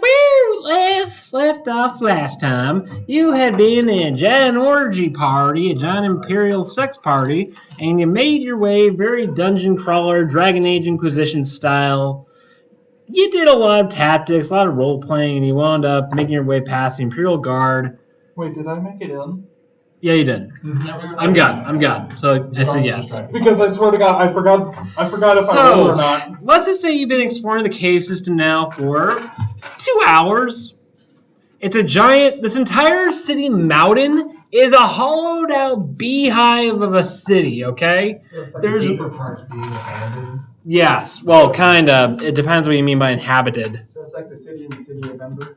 Where left off last time, you had been in a giant orgy party, a giant imperial sex party, and you made your way very dungeon crawler, Dragon Age Inquisition style. You did a lot of tactics, a lot of role playing, and you wound up making your way past the Imperial Guard. Wait, did I make it in? Yeah, you did. I'm God. So I said yes. Because I swear to God, I forgot if I rolled or not. Let's just say you've been exploring the cave system now for 2 hours. It's a giant. This entire city mountain is a hollowed out beehive of a city. Okay. There's deeper parts being abandoned. Yes. Well, kind of. It depends what you mean by inhabited. So it's like the city in the city of Ember.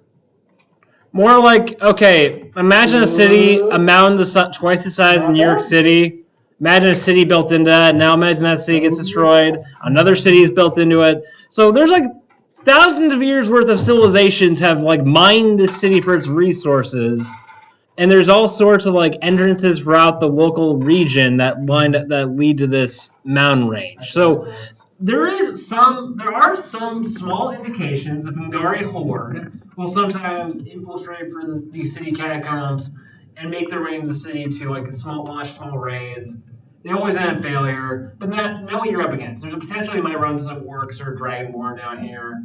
More like, okay, imagine a city, a mountain twice the size in New York City. Imagine a city built into that. Now imagine that city gets destroyed. Another city is built into it. So there's like thousands of years worth of civilizations have like mined this city for its resources. And there's all sorts of like entrances throughout the local region that lead to this mountain range. So there are some small indications of Ngari horde will sometimes infiltrate through these city catacombs and make their way into the city to like launch small raids. They always end in failure, but know what you're up against. There's a potentially might run some orcs or dragonborn down here.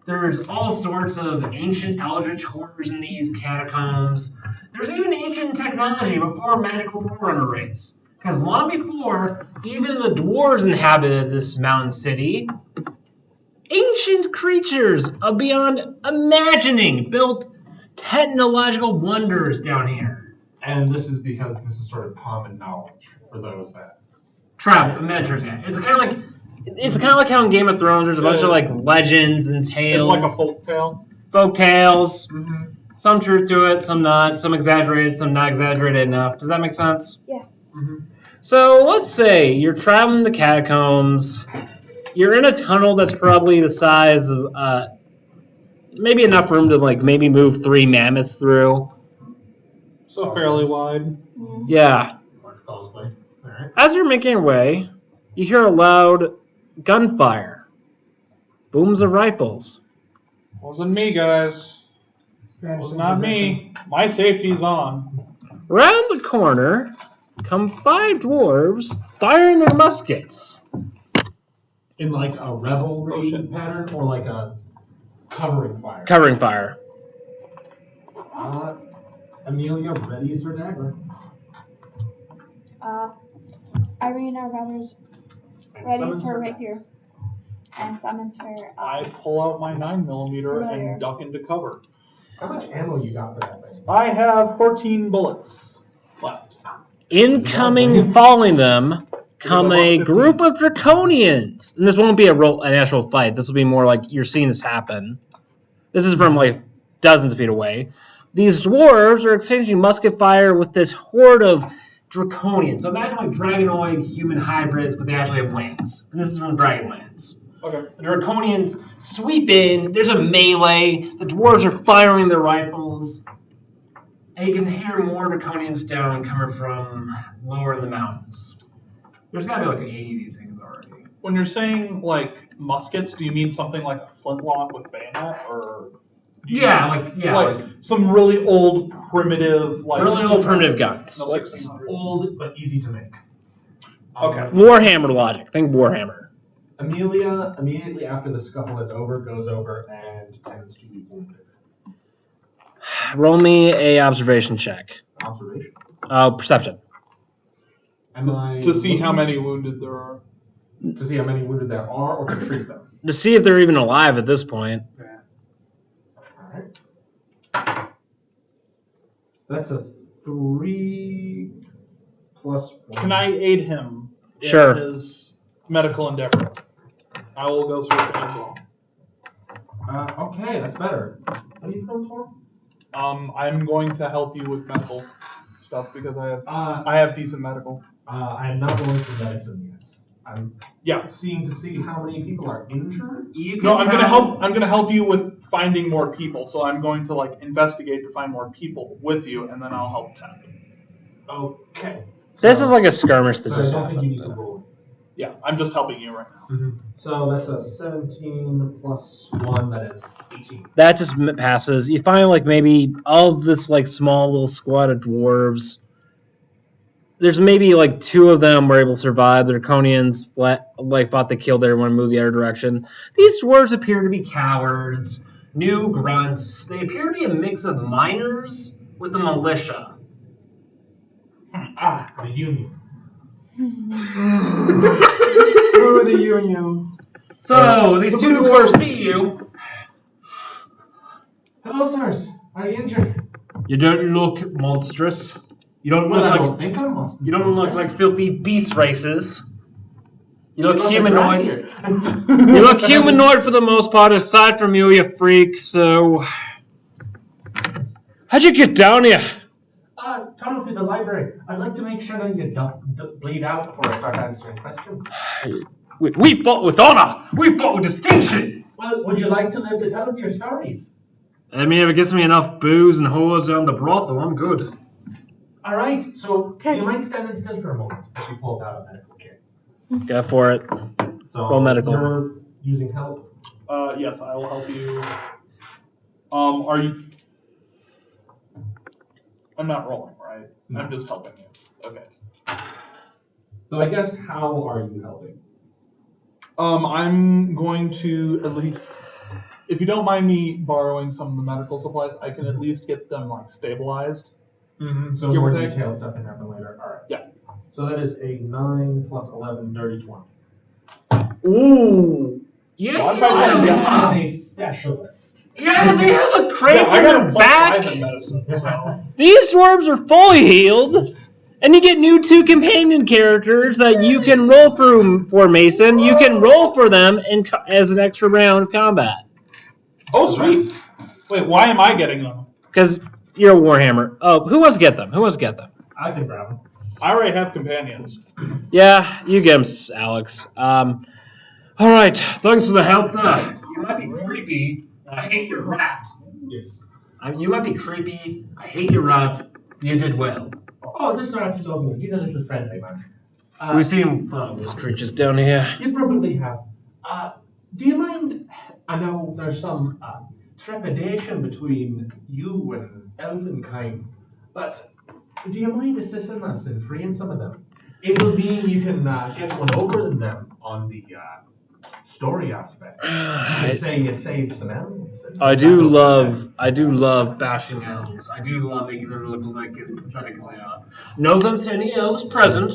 There's all sorts of ancient eldritch horrors in these catacombs. There's even ancient technology before magical forerunner race. Because long before even the dwarves inhabited this mountain city, ancient creatures of beyond imagining built technological wonders down here. And this is because this is sort of common knowledge for those that travel adventures. Yeah, it's kind of like how in Game of Thrones there's a bunch of like legends and tales. It's like a folk tale. Folk tales. Mm-hmm. Some truth to it, some not. Some exaggerated, some not exaggerated enough. Does that make sense? Yeah. Mm-hmm. So let's say you're traveling the catacombs. You're in a tunnel that's probably the size of maybe enough room to like maybe move 3 mammoths through. So fairly wide. Yeah. All right. As you're making your way, you hear a loud gunfire. Booms of rifles. Wasn't me, guys. It's not me. My safety's on. Round the corner come 5 dwarves firing their muskets. In like a revelry pattern or like a covering fire? Covering fire. Amelia readies her dagger. Irina readies her rapier and summons her. I pull out my 9mm and duck into cover. How much ammo you got for that thing? I have 14 bullets left. Incoming, following them, come a group of draconians. And this won't be an actual fight. This will be more like you're seeing this happen. This is from like dozens of feet away. These dwarves are exchanging musket fire with this horde of draconians. So imagine like dragonoid human hybrids, but they actually have lance. And this is from Dragonlance. Okay. The draconians sweep in. There's a melee. The dwarves are firing their rifles. And you can hear more draconians down coming from lower in the mountains. There's got to be like 80 of these things already. When you're saying like muskets, do you mean something like a flintlock with bayonet, or? Like some really old primitive, guns. Like old but easy to make. Okay. Warhammer logic. Think Warhammer. Amelia, immediately after the scuffle is over, goes over and tends to be wounded. Roll me a observation check. Observation? Perception. To see how many wounded there are. To see how many wounded there are, or to treat them? To see if they're even alive at this point. Alright. That's a 3 plus 1. Can I aid him Sure. in his medical endeavor? I will go through it as well. Okay, that's better. What are you going for? I'm going to help you with medical stuff because I have decent medical. I am not going for medicine yet. I'm seeing to see how many people are injured. I'm gonna help you with finding more people. So I'm going to like investigate to find more people with you, and then I'll help tap. Okay. This is like a skirmish that So just I don't think you happened. need to roll. Yeah, I'm just helping you right now. Mm-hmm. So that's a 17 plus 1, that is 18. That just passes. You find like maybe all of this like small little squad of dwarves. There's maybe like 2 of them were able to survive. The Draconians thought they killed everyone and moved the other direction. These dwarves appear to be cowards, new grunts. They appear to be a mix of miners with the militia. The Union. Screw the unions. So these 2 dwarves see you. Hello, sirs. Are you injured? You don't look monstrous. You don't look I like don't think I must. you don't look like filthy beast races. You look humanoid. Humanoid. You look humanoid for the most part. Aside from you freak. So, how'd you get down here? Tunnel through the library. I'd like to make sure that you don't bleed out before I start answering questions. We fought with honor. We fought with distinction. Well, would you like to live to tell your stories? I mean, if it gets me enough booze and whores on the brothel, I'm good. All right. So, do you mind standing still for a moment as she pulls out a medical kit? Go for it. So, Roll medical. You're using help. Yes, I will help you. Are you? I'm not rolling, right? No. I'm just helping you. Okay. So, I guess how are you helping? I'm going to at least, if you don't mind me borrowing some of the medical supplies, I can at least get them like stabilized. Mm-hmm. So Give or more take. detailed stuff can happen later. All right. Yeah. So that is a 9 plus 11, dirty 20. Ooh. Yeah, I am a specialist. yeah, they have a crate Yeah, I in got their a back. +5 in medicine, so. These dwarves are fully healed, and you get new 2 companion characters that you can roll for Mason. You can roll for them as an extra round of combat. Oh, sweet. Wait, why am I getting them? Because you're a Warhammer. Oh, who wants to get them? I can grab them. I already have companions. Yeah, you get them, Alex. All right, thanks for the help there. You might be creepy. I hate your rat. Yes. You might be creepy. I hate your rat. You did well. Oh, this rat's lovely. He's a little friendly man. We've seen those creatures down here. You probably have. Do you mind? I know there's some trepidation between you and Elvenkind, but do you mind assisting us in freeing some of them? It will mean you can get one over them on the story aspect. You can say you saved some elves. I do love bashing elves. I do love making them look like as pathetic as they are. No offense to any elves present.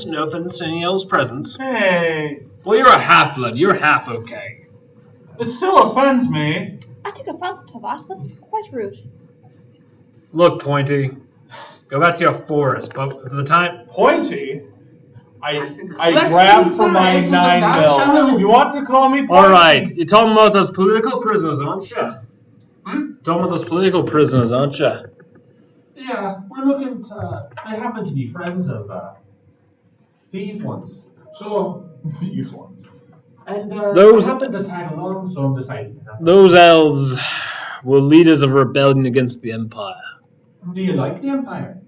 Hey, Well, you're a half-blood. You're half okay. it still offends me. I took offense to that. That's quite rude. Look, Pointy. Go back to your forest. But at the time... Pointy? I Let's grabbed leave for the my races of 9 that mil. channel. You want to call me Pointy? All right. You're talking about those political prisoners, aren't you? Talking about those political prisoners, aren't you? Yeah, we're looking to. They happen to be friends of these ones. So, These ones. and Those- I happen to tag along, so I'm deciding to help. Those elves were leaders of a rebellion against the Empire. Do you like the Empire?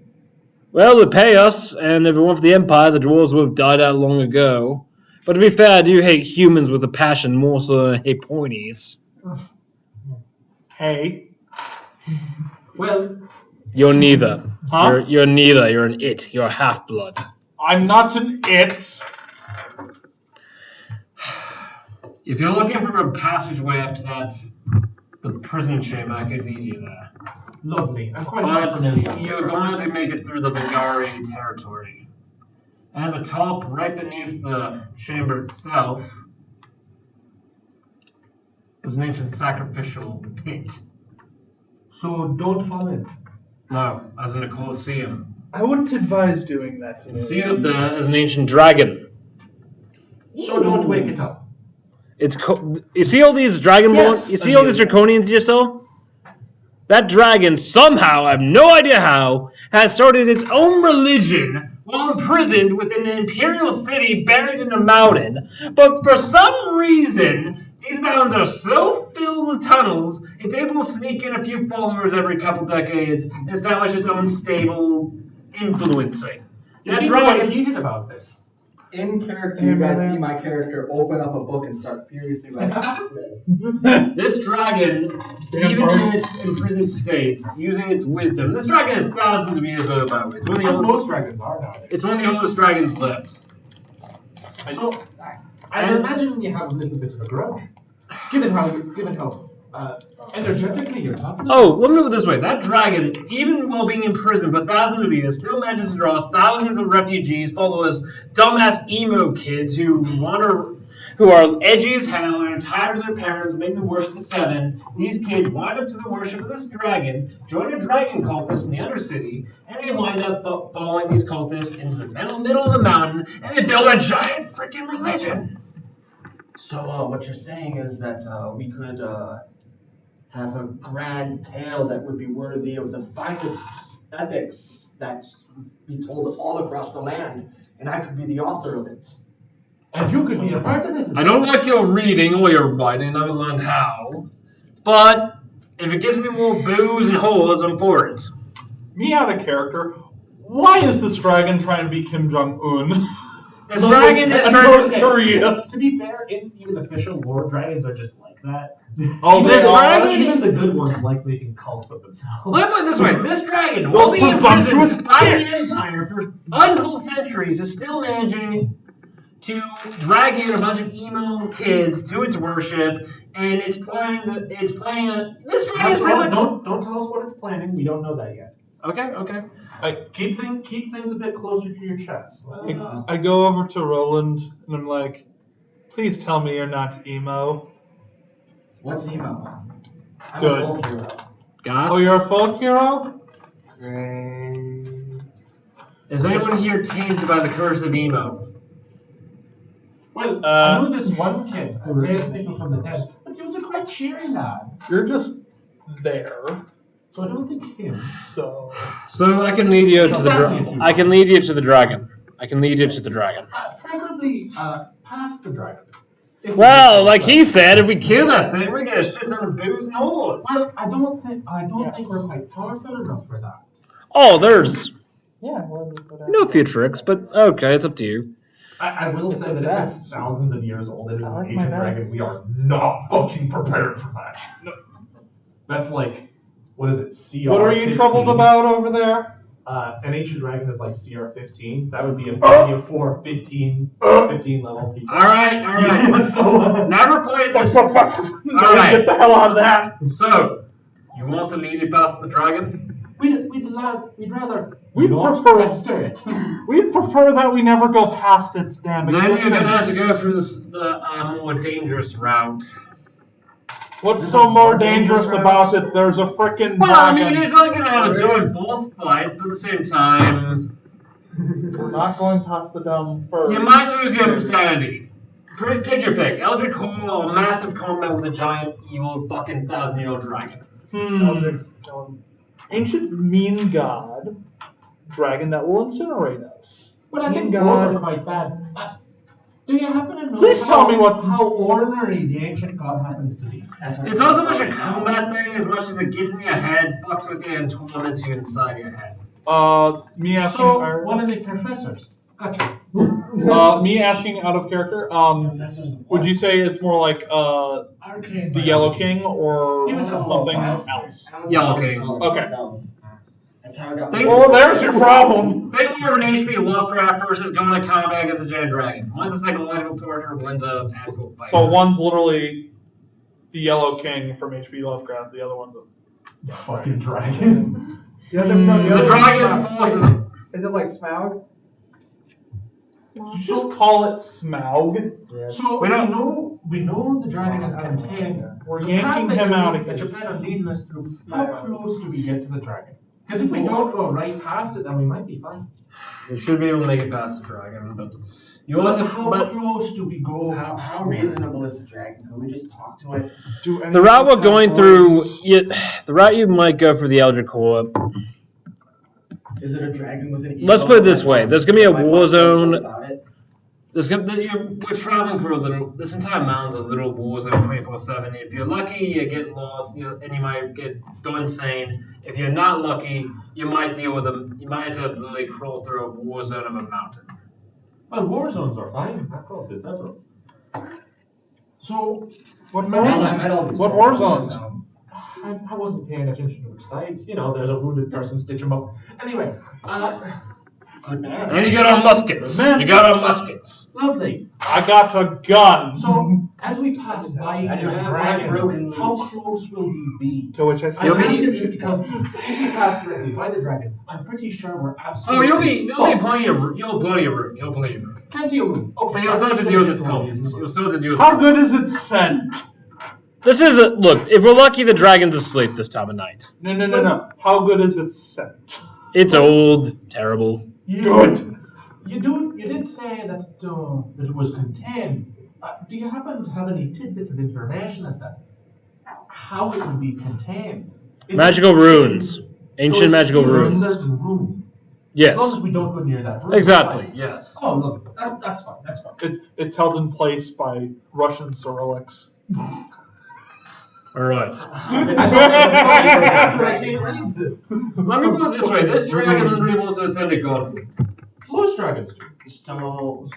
Well, they pay us, and if it weren't for the Empire, the dwarves would have died out long ago. But to be fair, I do hate humans with a passion more so than I hate pointies. Hey. Well, You're neither. Huh? You're neither. You're an it. You're a half-blood. I'm not an it. If you're looking for a passageway up to the prison chamber, I could lead you there. lovely. I'm quite not familiar. You're going to make it through the Bigari territory. And at the top, right beneath the chamber itself, is an ancient sacrificial pit. So don't fall in. No, as in a Colosseum. I wouldn't advise doing that to me. Sealed there is an ancient dragon. So don't wake it up. You see all these dragonborn? Yes, You see all these draconians you saw? That dragon somehow, I have no idea how, has started its own religion while imprisoned within an imperial city buried in a mountain. But for some reason, these mountains are so filled with tunnels, it's able to sneak in a few followers every couple decades and establish its own stable influencing. You That seem quite dragon, heated about this. in character, you guys see my character open up a book and start furiously writing. This dragon, even in its imprisoned state, using its wisdom, this dragon is thousands of years old, by the way. It's one of the As oldest, most dragons are nowadays. it's one of the oldest dragons left. So, I imagine you have a little bit of a grudge, given how energetically you're talking. Oh, let me put it this way. That dragon, even while being in prison for thousands of years, still manages to draw thousands of refugees, followers, dumbass emo kids who are edgy as hell and are tired of their parents making them worship the seven. These kids wind up to the worship of this dragon, join a dragon cultist in the Undercity, and they wind up following these cultists into the middle of the mountain, and they build a giant freaking religion. So what you're saying is that we could have a grand tale that would be worthy of the finest epics that be told all across the land, and I could be the author of it. And you could be a part of it. I don't like your reading or your writing, never learned how. But if it gives me more booze and holes, I'm for it. Me out of character. Why is this dragon trying to be Kim Jong-un? This dragon is North trying Korea. To be fair, in even official lore, dragons are just like that. Oh, This they are? dragon- Even the good ones like making cults of themselves. Let's put it this way: this dragon, Those while being imprisoned presumptuous by the dicks. Empire for untold centuries, is still managing to drag in a bunch of emo kids to its worship, and it's playing. This dragon is pretty much. Don't tell us what it's planning. We don't know that yet. Okay. Keep things a bit closer to your chest. I go over to Roland and I'm like, please tell me you're not emo. What's emo? I'm Good. a folk hero. Goth? Oh, you're a folk hero? Great. Is anyone here tainted by the curse of emo? Well, I know this one kid who raised people from the dead, but he was a quite cheery lad. You're just there. So I don't think him. So So I can lead you to the Stop me if you I can lead you to the dragon. I can lead you to the dragon. Preferably past the dragon. If we Well, can- like he said, if we kill that thing, we get a shit ton of booze and holes. Well, I don't think we're quite powerful enough for that. Oh, there's Yeah, no few tricks, but okay, it's up to you. I will say that if it's thousands of years old, it is I an like ancient my dragon. We are not fucking prepared for that. No. That's like, what is it? CR. what are you 15? troubled about over there? An ancient dragon is like CR 15. That would be a party of 15 level people. All right. So, Never played this. No, right. Get the hell out of that. So, you want to lead you past the dragon? we'd rather We'd not prefer- pester it. We'd prefer that we never go past its damn Then you're gonna have existence. to go through the more dangerous route. What's so more dangerous about it? There's a frickin' Well, I mean, dragon. it's not gonna have a joint boss fight, but at the same time, We're not going past the dumb first. you might lose your sanity. Pick your pick: Eldritch Hole or massive combat with a giant, evil, fucking 1,000-year-old dragon. Ancient mean god. Dragon that will incinerate us. But I think God. both are quite bad. Do you happen to know Please tell me what- how ornery the ancient god happens to be? That's what It's also much a combat thing as much as it gets in your head, fucks with you, and torments you inside your head. Me asking. So, one of the professors. Gotcha. Me asking out of character. Would you say it's more like Arcane. the Yellow King or He was a something class. else? Yellow King. Okay. That's how I got Think- Well, there's your problem. Think more of an HP Lovecraft versus going to combat against a giant dragon. One's a psychological torture, one's a actual fight. So one's literally the Yellow King from HP Lovecraft. The other one's a Fucking dragon. The other, no, the the other dragon's one's force is. not- Is it like Smaug? You just call it Smaug. So We we don't- know the dragon is contained. We're The yanking path that him you out lead- of that here. you plan on leading us through. How close do we get to the dragon? Because if we don't go right past it, then we might be fine. You should be able to make it past the dragon, but you want to. How But close do we go? How reasonable is the dragon? Can we just talk to it? Do any the of route us we're have going through, brains? the route you might go for the Eldritch Hole. Is it a dragon with an Let's ego? put it this way, there's gonna be a Am I war not zone. about it? We're traveling for a little. This entire mountain's a little war zone 24/7. If you're lucky, you get lost, and you might go insane. If you're not lucky, you might deal with them. You might have to literally crawl through a war zone of a mountain. Well, war zones are fine. Of course, it's better. So, What My war man, I met all zones? these What people, war zones? so- I wasn't paying attention to which side. You know, there's a wounded person, stitch him up. Anyway, Good man. And you got our muskets. Man. You got our muskets. lovely. I got a gun. So, as we pass by I this just have my dragon, broken how leaves. close will you be? To which I I'm say, You'll be- asking this because if we pass directly by the dragon, I'm pretty sure we're Oh, absolutely. you'll be fucked. plenty of room. You'll plenty of room. You'll plenty of room. Plenty of room. Okay. But you'll still have to deal with its cultists. You'll still have to deal with. how good is it scent? This is a look. If we're lucky, the dragon's asleep this time of night. No. How good is it scent? It's old, terrible. Good. You did say that that it was contained. Do you happen to have any tidbits of information as to how it would be contained? Is Magical it runes, sealed- ancient so it's magical sealed in a runes. certain room. As long Yes, as we don't go near that room. exactly. Right. Yes. Oh, lovely. That's fine. That's fine. It's held in place by Russian Cyrillics. All right. I can't read this. Let me put it this way: this dragon literally wants to ascend to godhood. Most dragons do. So,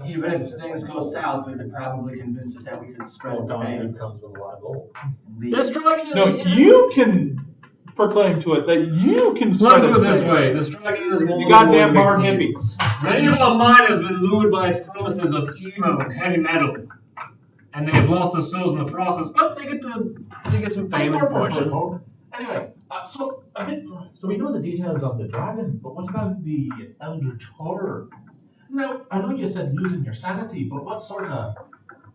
even if things go south, we could probably convince it that we could spread its fame. comes with a lot of gold. This dragon. No, you can proclaim to it that you can Let spread me put it its this fame. way: this dragon is one You of goddamn the barn big hippies. deals. Many of our mind has been lured by its promises of emo and heavy metal, and they have lost their souls in the process. But they get some fame and fortune. Anyway, so we know the details of the dragon, but what about the eldritch horror? Now, I know you said losing your sanity, but what sort of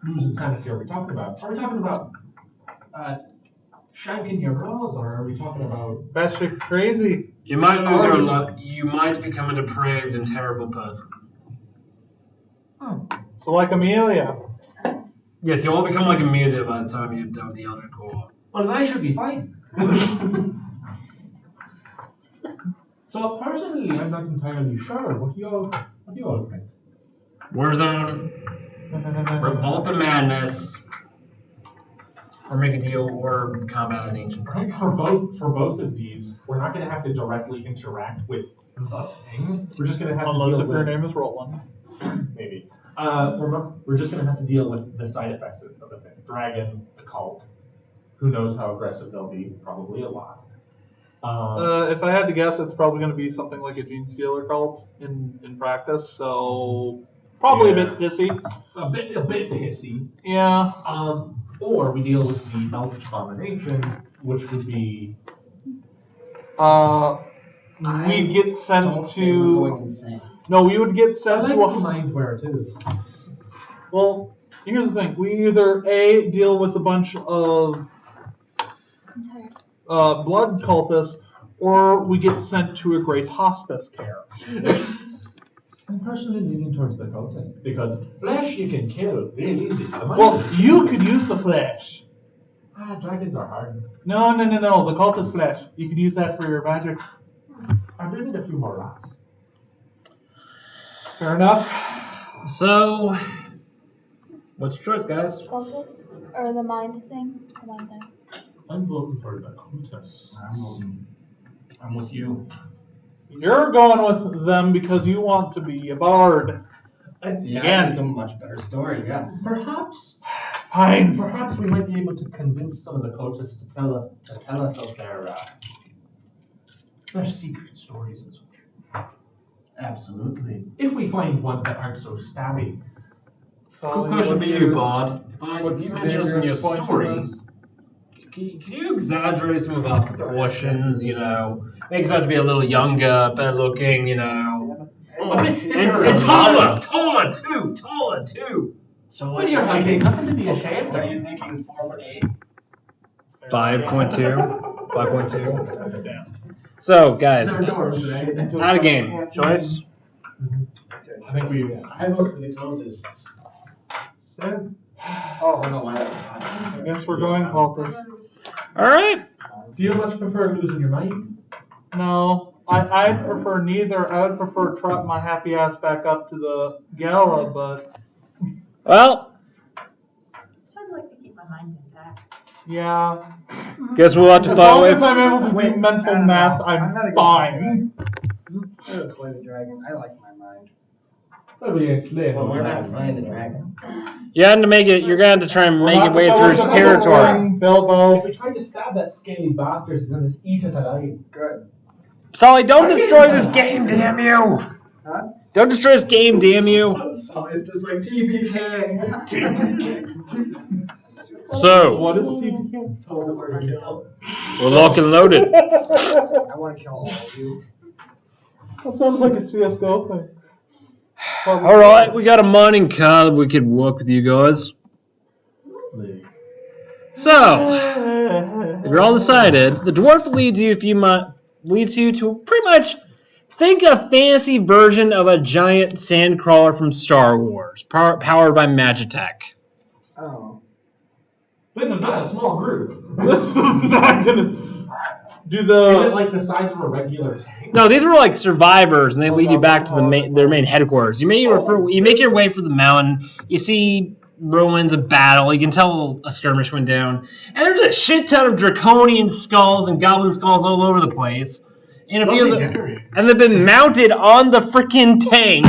losing sanity are we talking about? Are we talking about shanking your bras, or are we talking about? That shit crazy. You might lose your luck. You might become a depraved and terrible person. So like Amelia. Yes, you'll all become like Amelia by the time you're done with the Eldritch Core. Well, then I should be fine. So personally, I'm not entirely sure. What do you all think? Warzone, Revolt of Madness, or make a deal, or combat an ancient I think dragon. for both of these, we're not going to have to directly interact with the thing. We're just going to have Unless to if deal your with name is Roland. maybe. We're just going to have to deal with the side effects of the thing. Dragon, the cult. Who knows how aggressive they'll be? Probably a lot. If I had to guess, it's probably going to be something like a Gene Stealer cult in practice. So probably a bit pissy. A bit pissy. Yeah. Or we deal with the Eldritch Abomination, which would be We'd get sent Don't say we're going to. insane. No, we would get I sent like to to a. mind where it is. Well, here's the thing. We either A, deal with a bunch of I'm tired. blood cultists, or we get sent to a Grace hospice care. I'm personally leaning towards the cultist because flesh you can kill real easy. Well, you could use the flesh. Dragons are hard. No. The cultist flesh. You could use that for your magic. I do need a few more rocks. Fair enough. So, what's your choice, guys? Focus or the mind thing? The mind thing. I'm voting for the cultist. I'm with you. You're going with them because you want to be a bard. Yeah, Again. it's a much better story, yes. Perhaps Fine. we might be able to convince some of the cultists to tell us of their secret stories and such. Absolutely. If we find ones that aren't so stabby. Quick question for you, Bod. If you mention us in your story, can you exaggerate some of our proportions, Make us out to be a little younger, better looking, A bit thicker And taller too. So When you're hunting, nothing to be ashamed What are of. you thinking? 4'8"? 5.2. 5.2. So, guys, They're dwarves, right? out of game. Choice? I think we. I vote for the cultists. Oh no, I guess we're going cultists. Alright. Do you much prefer losing your mind? No, I'd prefer neither. I would prefer trot my happy ass back up to the gala, but Well, I'd like to keep my mind intact. yeah. guess we'll have to As follow long with. as I'm able to do mental math, I'm not I'm against fine. Let us slay the dragon. I like my mind. Well, we ain't slave. Well, we're not slaying the dragon. You had to make it. You're gonna have to try and make your way through its territory. Bilbo. If we try to stab that scaly bastard, he's gonna eat us alive. Good. Sully, don't destroy this game, damn you! Huh? Don't destroy this game, damn you! So it's just like TPK. So, What is TPK? Total kill. we're locked and loaded. I want to kill all of you. That sounds like a CSGO thing. Alright, we got a mining car that we could work with you guys. So, if you're all decided, the dwarf leads you to pretty much think a fantasy version of a giant sandcrawler from Star Wars, powered by Magitech. Oh. This is not a small group. This is not gonna do Is the. it like the size of a regular tank? No, these were like survivors, and they lead you back to their main headquarters. You make your way through the mountain. You see ruins of battle. You can tell a skirmish went down, and there's a shit ton of draconian skulls and goblin skulls all over the place. And a few of them, and they've been mounted on the freaking tank.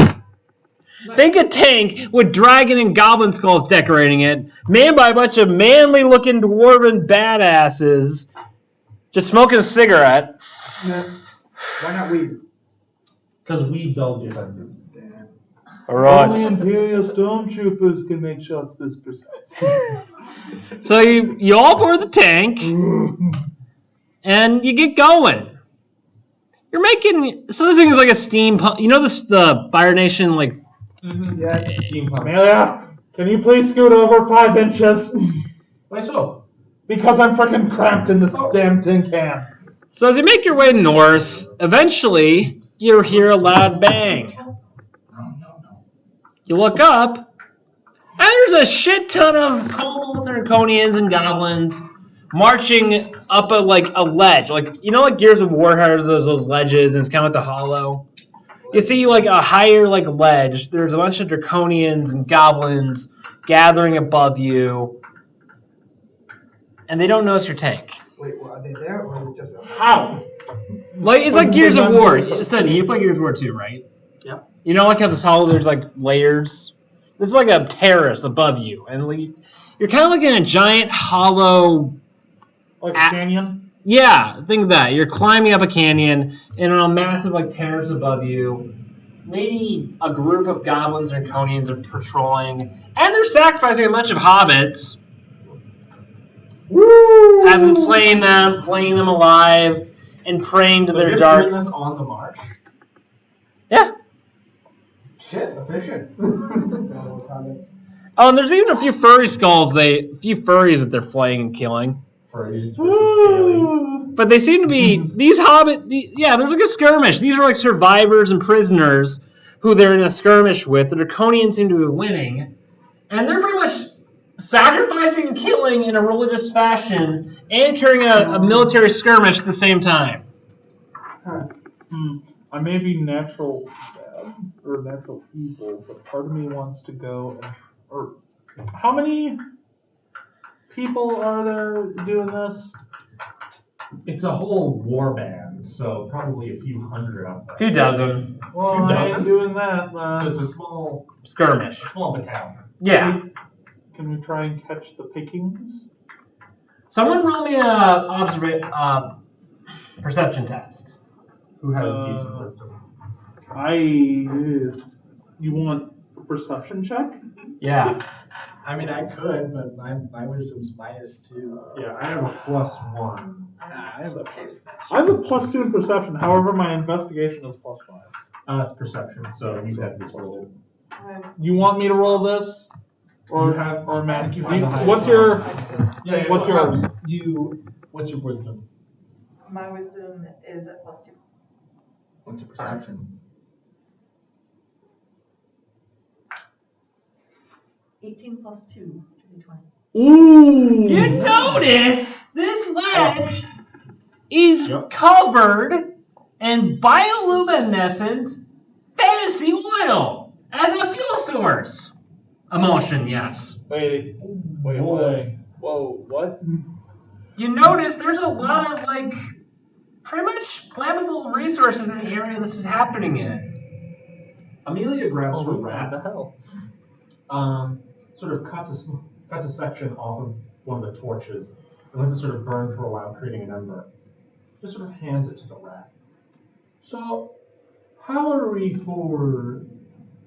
Think a tank with dragon and goblin skulls decorating it, manned by a bunch of manly-looking dwarven badasses, just smoking a cigarette. Nah. Why not weed? Because weed dulls your senses. All right. Only Imperial stormtroopers can make shots this precise. So you all board the tank, and you get going. You're making this thing is like a steampunk. You know the Fire Nation like. Yes. Steampunk. Amelia, can you please scoot over 5 inches? Why so? Because I'm freaking cramped in this damn tin can. So as you make your way north, eventually you hear a loud bang. You look up, and there's a shit ton of kobolds and draconians and goblins marching up a ledge. Like, you know, like Gears of War has those ledges, and it's kind of like the hollow. You see like a higher ledge. There's a bunch of draconians and goblins gathering above you, and they don't notice your tank. Wait, well, are they there or is it just How? Like it's like Gears of War. Sonny, you play Gears of War too, right? Yep. You know, like how this hollow, there's like layers. This is like a terrace above you, and you're kind of like in a giant hollow. Like a canyon? Yeah, think of that. You're climbing up a canyon, and on a massive terrace above you, maybe a group of goblins and draconians are patrolling, and they're sacrificing a bunch of hobbits. Woo! As in slaying them, flaying them alive, and praying to They're their just dark. doing this on the march? Yeah. Shit, efficient. all those habits? Oh, and there's even a few furries that they're flaying and killing. Furries versus scalies. But they seem to be there's like a skirmish. These are like survivors and prisoners who they're in a skirmish with. The Draconians seem to be winning, and they're pretty much sacrificing and killing in a religious fashion and carrying a military skirmish at the same time. Huh. I may be natural bad or natural evil, but part of me wants to go or how many people are there doing this? It's a whole war band, so probably a few hundred out there. A few dozen. Well, Two I dozen? ain't doing that. So it's a small Skirmish. battalion. Yeah. Can we try and catch the pickings? Someone roll me a perception test. Who has decent wisdom? You want a perception check? Yeah. I mean, I could, but my wisdom's -2. Yeah, I have a +1. I have a I have a +2 in perception. However, my investigation is +5. It's perception, so you have this roll. You want me to roll this, or You have- or Matt? you have the highest What's your What's yours? What's your wisdom? My wisdom is at +2. What's a perception? 18 + 2 should be 20. Ooh! You notice this ledge is covered in bioluminescent fantasy oil as a fuel source. Emulsion, yes. Wait. Whoa, what? You notice there's a lot of pretty much flammable resources in the area this is happening in. Amelia grabs her What rat, the hell? sort of cuts a section off of one of the torches and lets it sort of burn for a while, creating an ember. Just sort of hands it to the rat. So, how are we for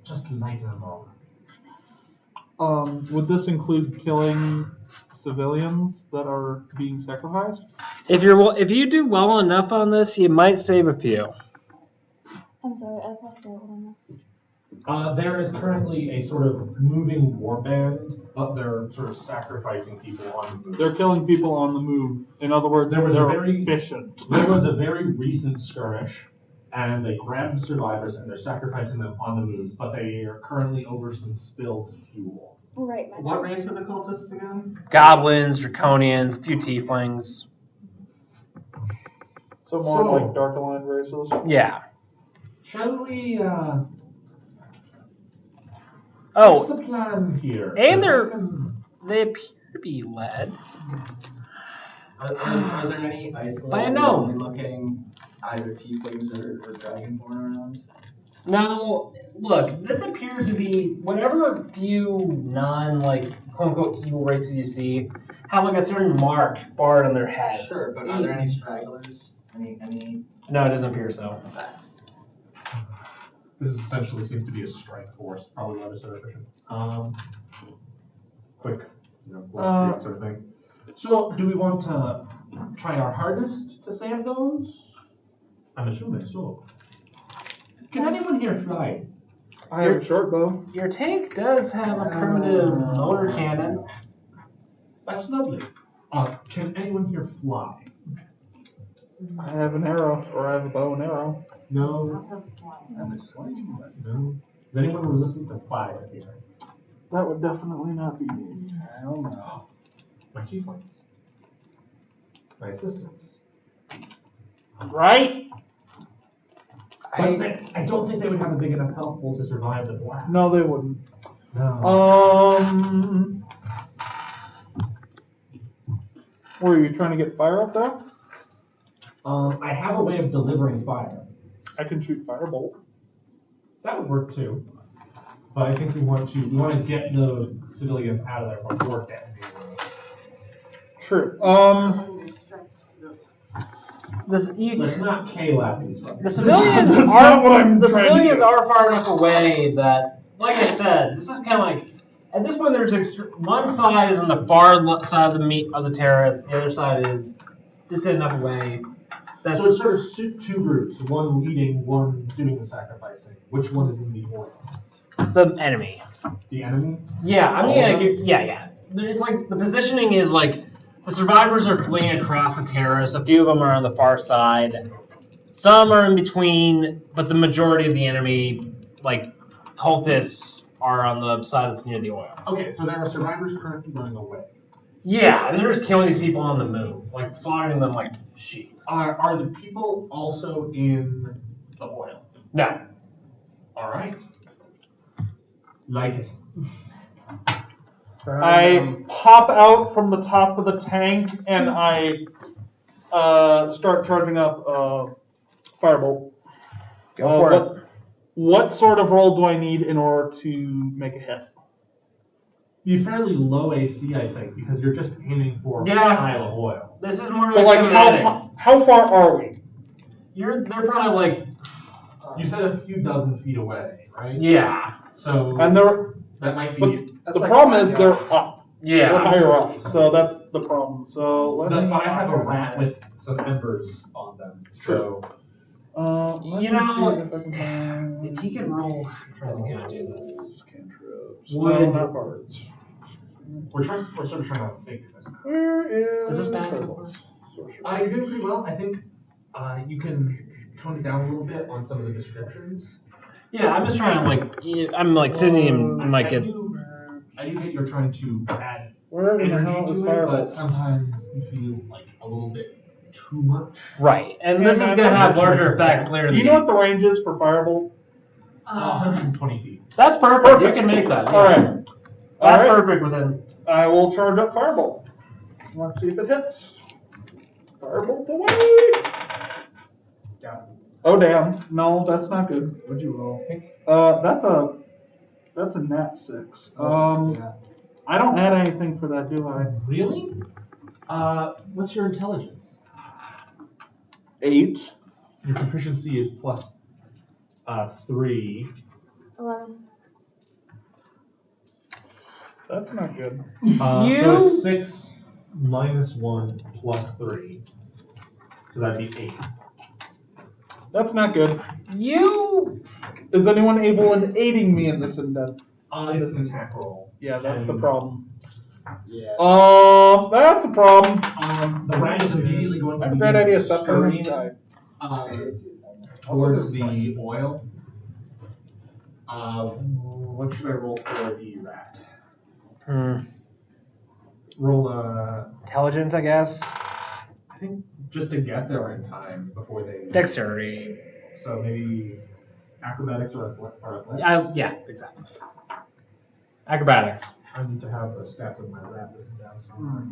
just lighting them all? Would this include killing civilians that are being sacrificed? If you do well enough on this, you might save a few. I'm sorry, I've lost out on this. There is currently a sort of moving warband, but they're sort of sacrificing people on the move. They're killing people on the move. In other words, There was a they're very- efficient. There was a very recent skirmish, and they grabbed the survivors and they're sacrificing them on the move, but they are currently over some spilled fuel. Right, my What race are the cultists again? Goblins, draconians, a few tieflings. So more like dark aligned races. Yeah. Shall we, Oh, what's the plan here? and they appear to be led. Are there any By a isolated gnome. looking either tieflings or dragonborn around? Now, look, this appears to be whatever few quote unquote evil races you see have like a certain mark barred on their heads. Sure, but are there any stragglers? Any? No, it doesn't appear so. This essentially seems to be a strike force, probably not as efficient. Quick, blitzkrieg sort of thing. So, do we want to try our hardest to save those? I'm assuming so. Can anyone here fly? I have a short bow. Your tank does have a primitive motor cannon. That's lovely. Can anyone here fly? I have an arrow, or I have a bow and arrow. No. I'm a sling. No. Is anyone resistant to fire here? That would definitely not be me. I don't know. My tieflings. My assistants. Right? But I don't think they would have a big enough health pool to survive the blast. No, they wouldn't. No. Were you trying to get fire up there? I have a way of delivering fire. I can shoot firebolt. That would work too. But I think we want to get the civilians out of there before detonating. True. Let's not K-lap these fuckers. The civilians That's not what I'm trying to do. are far enough away that, like I said, this is kind of like at this point. There's one side is on the far side of the terrace. The other side is just enough away. So it's sort of two groups, one leading, one doing the sacrificing. Which one is in the oil? The enemy. The enemy? Yeah, I All mean, of them? yeah. It's like the positioning is like the survivors are fleeing across the terrace. A few of them are on the far side. Some are in between, but the majority of the enemy, like cultists, are on the side that's near the oil. Okay, so there are survivors currently running away. Yeah, and they're just killing these people on the move, like slaughtering them like sheep. Are the people also in the oil? No. All right. Light it. I pop out from the top of the tank and I start charging up firebolt. Go for it. What sort of roll do I need in order to make a hit? Be fairly low AC, I think, because you're just aiming for a Yeah. pile of oil. This is more But like like, schematic. how far are we? They're probably like, You said a few dozen feet away, right? yeah. So And they're that might but be. the problem is they're up. They're Yeah. higher up, so that's the problem. So let me. But I have a rat with some embers on them, so Let You me know, see if I can find- If he could roll, I'm trying to think how to do this. Cantrips. Would- No, not bards. we're sort of trying to figure this out. Where Is is this bad so Firebolt? You're doing pretty well. I think you can tone it down a little bit on some of the descriptions. Yeah, I'm just trying to I'm like sitting and like I get. do get you're trying to add Where in the hell energy is to it, but Firebolt? sometimes you feel like a little bit too much. Right, and this is And gonna have that's larger what effects it later in Do the you know game. what the range is for Firebolt? 120 feet. That's perfect. You can make that. Yeah. All right. That's All right. perfect within. I will charge up Firebolt. Let's see if it hits. Firebolt away. Got Oh damn! No, that's not good. What'd you roll? That's a nat 6. Yeah. I don't add anything for that, do I? Really? What's your intelligence? 8. Your proficiency is plus 3. 11. That's not good. So it's 6 minus 1 plus 3. So that'd be 8. That's not good. You. Is anyone able in aiding me in this endeavor? It's an attack roll. Yeah, that's the And- problem. Yeah. That's a problem. The rat is immediately going to Not a begin great idea. Stop scurrying turning towards the oil. What should I roll for the rat? Roll Intelligence, I guess. I think just to get there in time before they. Dexterity. So maybe acrobatics or athletics. Yeah, exactly. Acrobatics. I need to have the stats of my rat written down somewhere.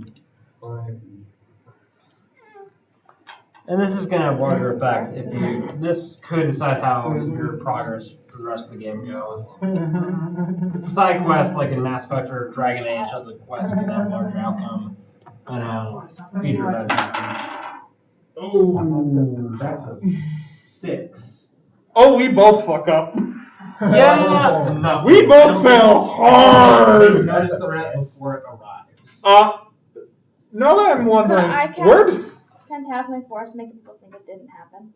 And this is going to have larger effect if you. This could decide how your progress for the rest of the game goes. It's a side quest like in Mass Effect or Dragon Age. Other quests can have a larger outcome on how future events happen. Oh, that's a 6. Oh, we both fuck up. Yeah! No. We both fail hard. Notice the rat before it arrives. Now that I'm Could wondering, I where cast did Phantasmic Force make people think it didn't happen?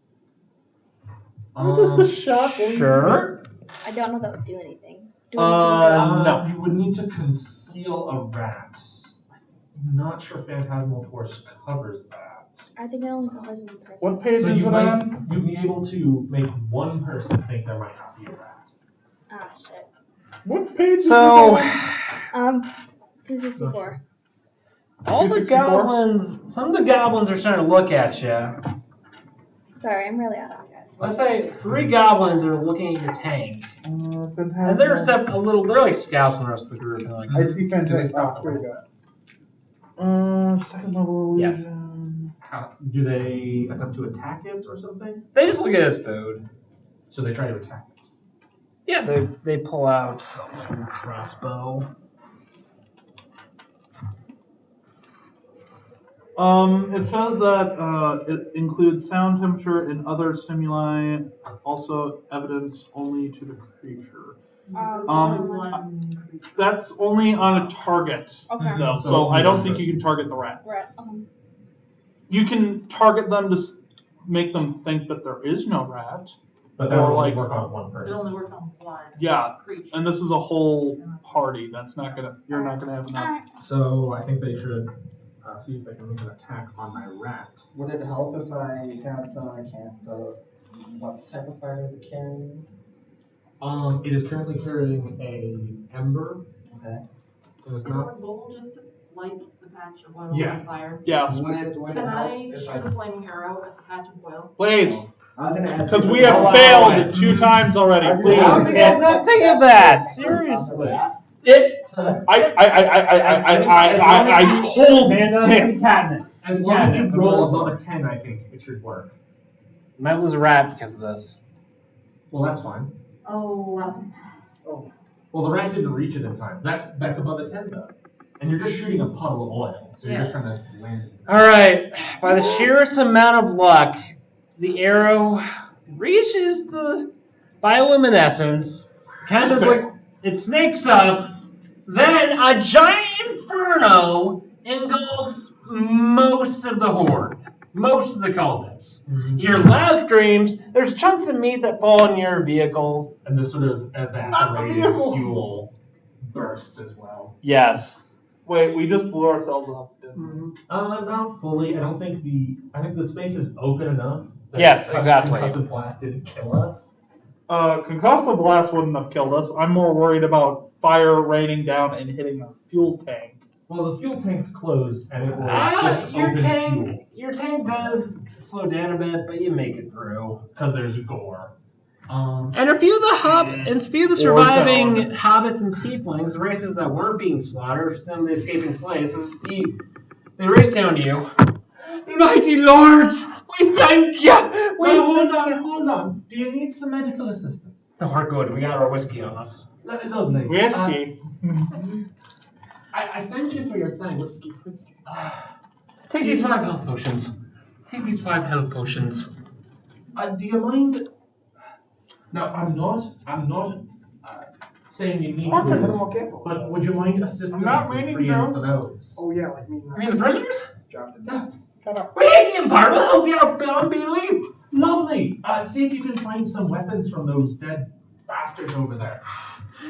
the shot? Sure. I don't know if that would do anything. Do we need to look it up? No. You would need to conceal a rat. I'm not sure Phantasmal Force covers that. I think it only covers one person. What page So is you it might on? you'd be able to make one person think there might not be a rat. Ah, shit. What page So, is it on? 264. all the 264? goblins, some of the goblins are starting to look at you. Sorry, I'm really out of guys. Let's say 3 goblins are looking at your tank. And they're they're like scouts in the rest of the group. And like, I see Do they fantastic. stop Here we go. Second level Yes. illusion. Do they attempt to attack it or something? they just look at it as food. So they try to attack it. Yeah, they pull out something, crossbow. It says that it includes sound, temperature, and other stimuli, also evident only to the creature. That's only on a target, Okay. though, So so I don't only think one you can target the rat. Right. You can target them to make them think that there is no rat. But that Or will only like- work on one It person. only works on one Yeah, creature. and this is a whole party. That's not gonna. You're not gonna have enough. Alright. So I think they should see if they can make an attack on my rat. Would it help if I had what type of fire is it carrying? It is currently carrying a ember. Okay. And it's Is it not. a goal just to light the patch of oil Yeah. on fire? Yeah, Would it Can help I if shoot a flaming arrow at the patch of oil? please, I was gonna ask because if we it have would Allow failed it. 2 times already. I was Please. gonna How ask did if you guys it- not think of that? Stop with Seriously. that. It. I told him. Katniss. As long as Yes, you roll above a 10, I think it should work. Might lose a rat because of this. Well, that's fine. 11. Well, the rat didn't reach it in time. That's above a 10 though. And you're just shooting a puddle of oil, so you're just trying to land. All right. By the sheerest amount of luck, the arrow reaches the bioluminescence. Kind of just like it snakes up. Then a giant inferno engulfs most of the horde, most of the cultists. You hear loud screams. There's chunks of meat that fall in your vehicle. And this sort of evaporated fuel bursts as well. Yes. Wait, we just blew ourselves up. Didn't we? Not fully. I think the space is open enough. that Yes, exactly. Concussive blast didn't kill us. Concussive blast wouldn't have killed us. I'm more worried about fire raining down and hitting our fuel tank. Well, the fuel tank's closed, and it was just Your open fuel your tank does slow down a bit, but you make it through. because there's gore. And a few of the surviving hobbits and tieflings, the races that weren't being slaughtered, some of the escaping slaves, they race down to you. Mighty lords, We thank you. Well, hold on. Do you need some medical assistance? No, we're good. We got our whiskey on us. Lovely. Whiskey. I thank you for your thanks. Take these 5 health potions. Take these 5 health potions. Do you mind? No, I'm not saying you need to Okay, do but this. I'm okay. But would you mind assisting I'm not us in meaning freeing to. some elves? Oh yeah, like me. You mean the prisoners? Drop the Yes. Shut up. We ain't getting part. We'll help you out beyond belief. Lovely. See if you can find some weapons from those dead bastards over there.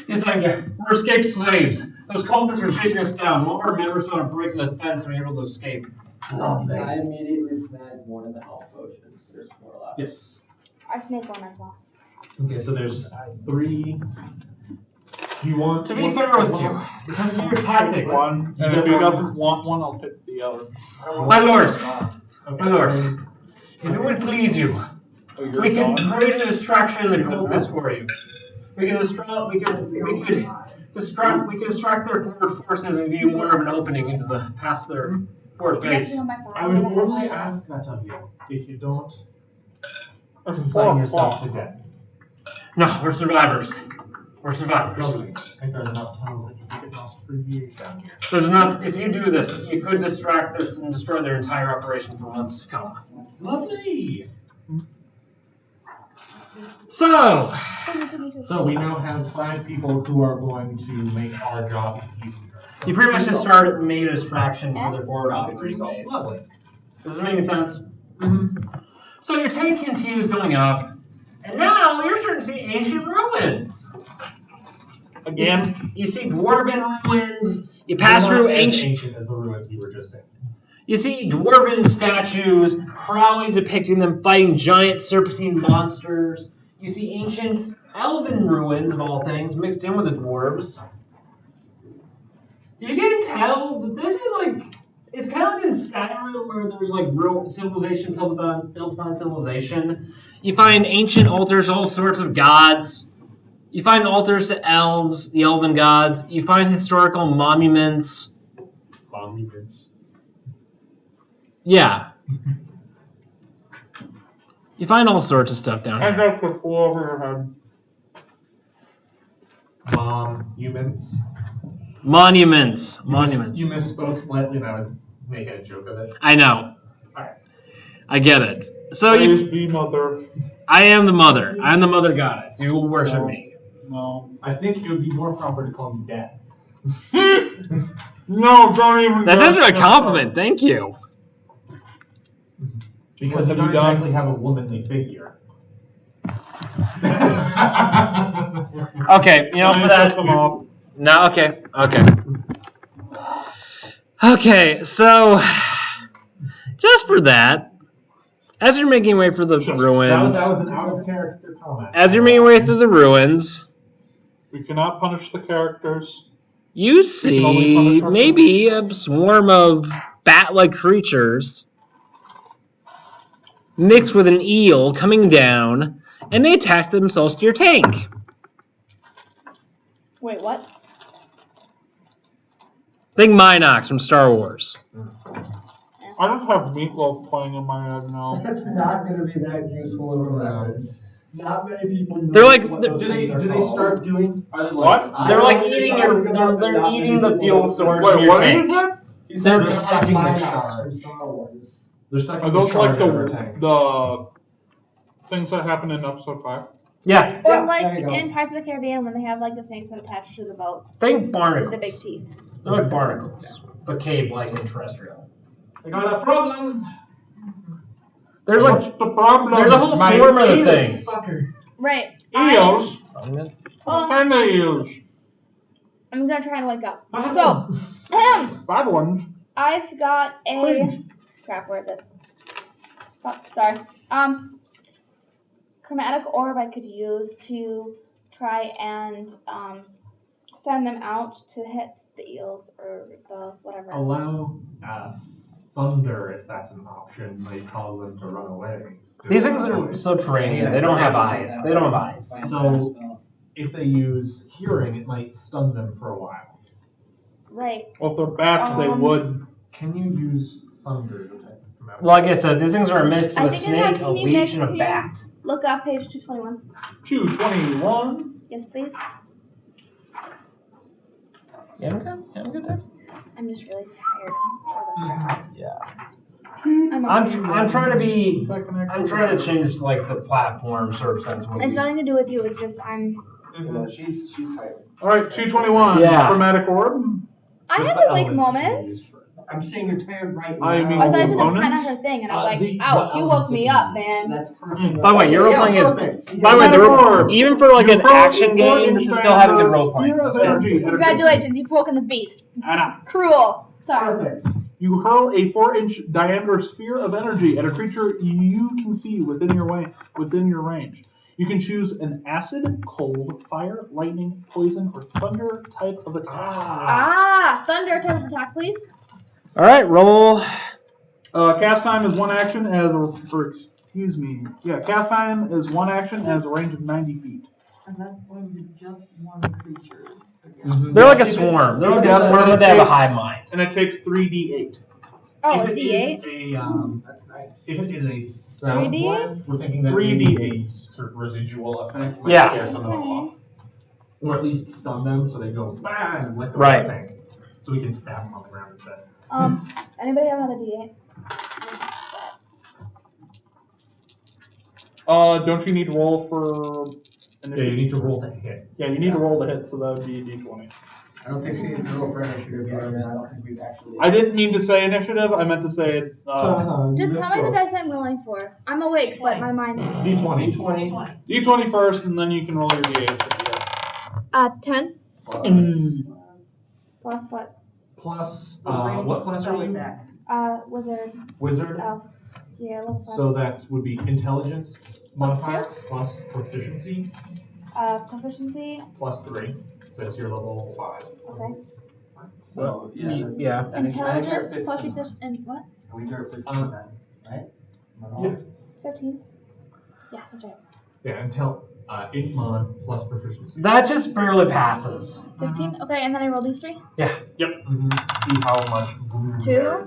You thank you. We're escaped slaves. Those cultists are chasing us down. One of our members going to break the fence and we were able to escape. Lovely. I immediately snagged one of the health potions. There's 4 left. Yes. I snake one as well. Okay, so there's 3. You want To be fair with you, because of your tactic, One, and if he doesn't want one, I'll pick the other. my lords, Okay. my lords, if it would please you, Oh, you're we can gone? create a distraction in the cultists for you. We can distract their forward forces and give you more of an opening into the past their forward You guys base. know my phone. I would only ask that of you if you don't There's consign 4 yourself o'clock. to death. No, we're survivors. We're survivors. Lovely. I think there's enough tunnels that you can get lost for years down here. There's enough. If you do this, you could distract this and destroy their entire operation for months to come. It's lovely. So, So we now have 5 people who are going to make our job easier. you pretty much just made a distraction for their forward operating base. Lovely. Does this make sense? Mm-hmm. So your tank continues going up, and now you're starting to see ancient ruins. Again? You see dwarven ruins. You pass through They're not as ancient. ancient as the ruins we were just in. You see dwarven statues proudly depicting them fighting giant serpentine monsters. You see ancient elven ruins of all things mixed in with the dwarves. You can tell that this is like, it's kind of like in Skyrim where there's like real civilization built upon civilization. You find ancient altars, all sorts of gods. You find altars to elves, the elven gods. You find historical monuments. Monuments. Yeah. You find all sorts of stuff down I here. got the floor over your head. Monuments. Monuments. You misspoke slightly and I was making a joke of it. I know. Alright. I get it. So Praise be mother. I am the mother. I'm the mother goddess. You will worship me. No. I think it would be more proper to call me Dad. No, don't even. That's go actually a that compliment. Thank you. Because you What have don't you done? exactly have a womanly figure. Okay, you know, far. for I took that. them off. No, okay. Okay, so just for that, as you're making way for the Just- ruins, That was an out of character comment. as you're making way through the ruins, We cannot punish the characters. you can only see punish ourselves. maybe a swarm of bat-like creatures mixed with an eel coming down, and they attach themselves to your tank. Wait, what? Think Minox from Star Wars. I just have Meatloaf playing in my head now. That's not going to be that useful of a reference. Not many people know They're like- what do those Do they things are do they called. start doing? Are they What? I They're don't like know eating what you're your. talking They're about, eating not the many fuel people source know. from Wait, your what is tank. that? He said They're they're sucking the Minox char. from Star Wars. They're sucking Are those the like charge out of our tank. the things that happened in episode 5? Yeah, Or Yeah, like there you go. in Pirates of the Caribbean when they have like the snakes that attach to the boat think with the big barnacles. teeth. They're like barnacles, but cave-like and terrestrial. I got a problem. There's What's like the problem? there's a whole My swarm of the Eels, things. fucker. Right. eels. Hold What on. kind of eels? I'm gonna try and wake up. Bad So, ones. Bad ones. I've got a Please. crap. Where is it? Oh, sorry. Chromatic orb I could use to try and send them out to hit the eels or the whatever. Allow thunder if that's an option. Might cause them to run away. These things are subterranean. They don't have eyes. They don't have eyes. So if they use hearing, it might stun them for a while. Right. Well, if they're bats, they would. Can you use thunder as a type of Like I said, these things are a mix of I a think snake, can a you leech, make and a two? bat. Look up page 221. 221. Yes, please. You having good time? I'm just really tired. I'm stressed. Yeah. I'm trying to be. I'm trying to change like the platform sort of sense. It's nothing to do with you. It's just I'm. You know, she's tired. All right, 221. Yeah. Chromatic orb. I Just have the awake elements that you moments. use for it. I'm saying you're tired right now. I mean, I thought you said that's Components? kind of her thing, and I was like, The ouch, you woke elements me that up, you use. man. That's perfect. By the way, your role playing is. perfect. By the way, Chromatic orb. even for like You an roll action a game, this is still having good role playing. sphere of energy. Congratulations, you've woken the beast. Anna. Cruel. Sorry. Perfect. You hurl a 4-inch diameter sphere of energy at a creature you can see within your range. You can choose an acid, cold, fire, lightning, poison, or thunder type of attack. Thunder type of attack, please. All right, roll. Cast time is one action cast time is one action and has a range of 90 feet. And that's going to be just one creature. They're like a swarm. They're like a swarm, but they have a hive mind. And it takes 3d8. Oh, If it D8. is a, That's nice. if it is a sound 3D8? blast, we're thinking that 3D8. maybe a sort of residual effect might Yeah. scare some of them off. Or at least stun them so they go bang and let go Right. of the tank. So we can stab them on the ground instead. Anybody have another D8? Don't you need to roll for Yeah, you need to roll to hit. Yeah, you need to roll to hit, so that would be d20. I don't think she needs to roll for initiative yet. I don't think we've actually. I didn't mean to say initiative, I meant to say Just tell me the dice I'm rolling for. I'm awake, but my mind is. D20. d20 first, and then you can roll your d8. 10. Plus. Plus what? Plus, what class are you? Wizard. Wizard. Elf. Yeah, look fun. So that would be intelligence modifier plus proficiency Proficiency. plus 3. So that's your level 5. Okay. So, Yeah. I think you're Intelligence plus 15. efficient and what? We do 15 then, right? Am I wrong? 15. Yeah, that's right. Yeah, until 8 mod plus proficiency. That just barely passes. 15. Okay, and then I roll these 3. See how much blue 2. there is.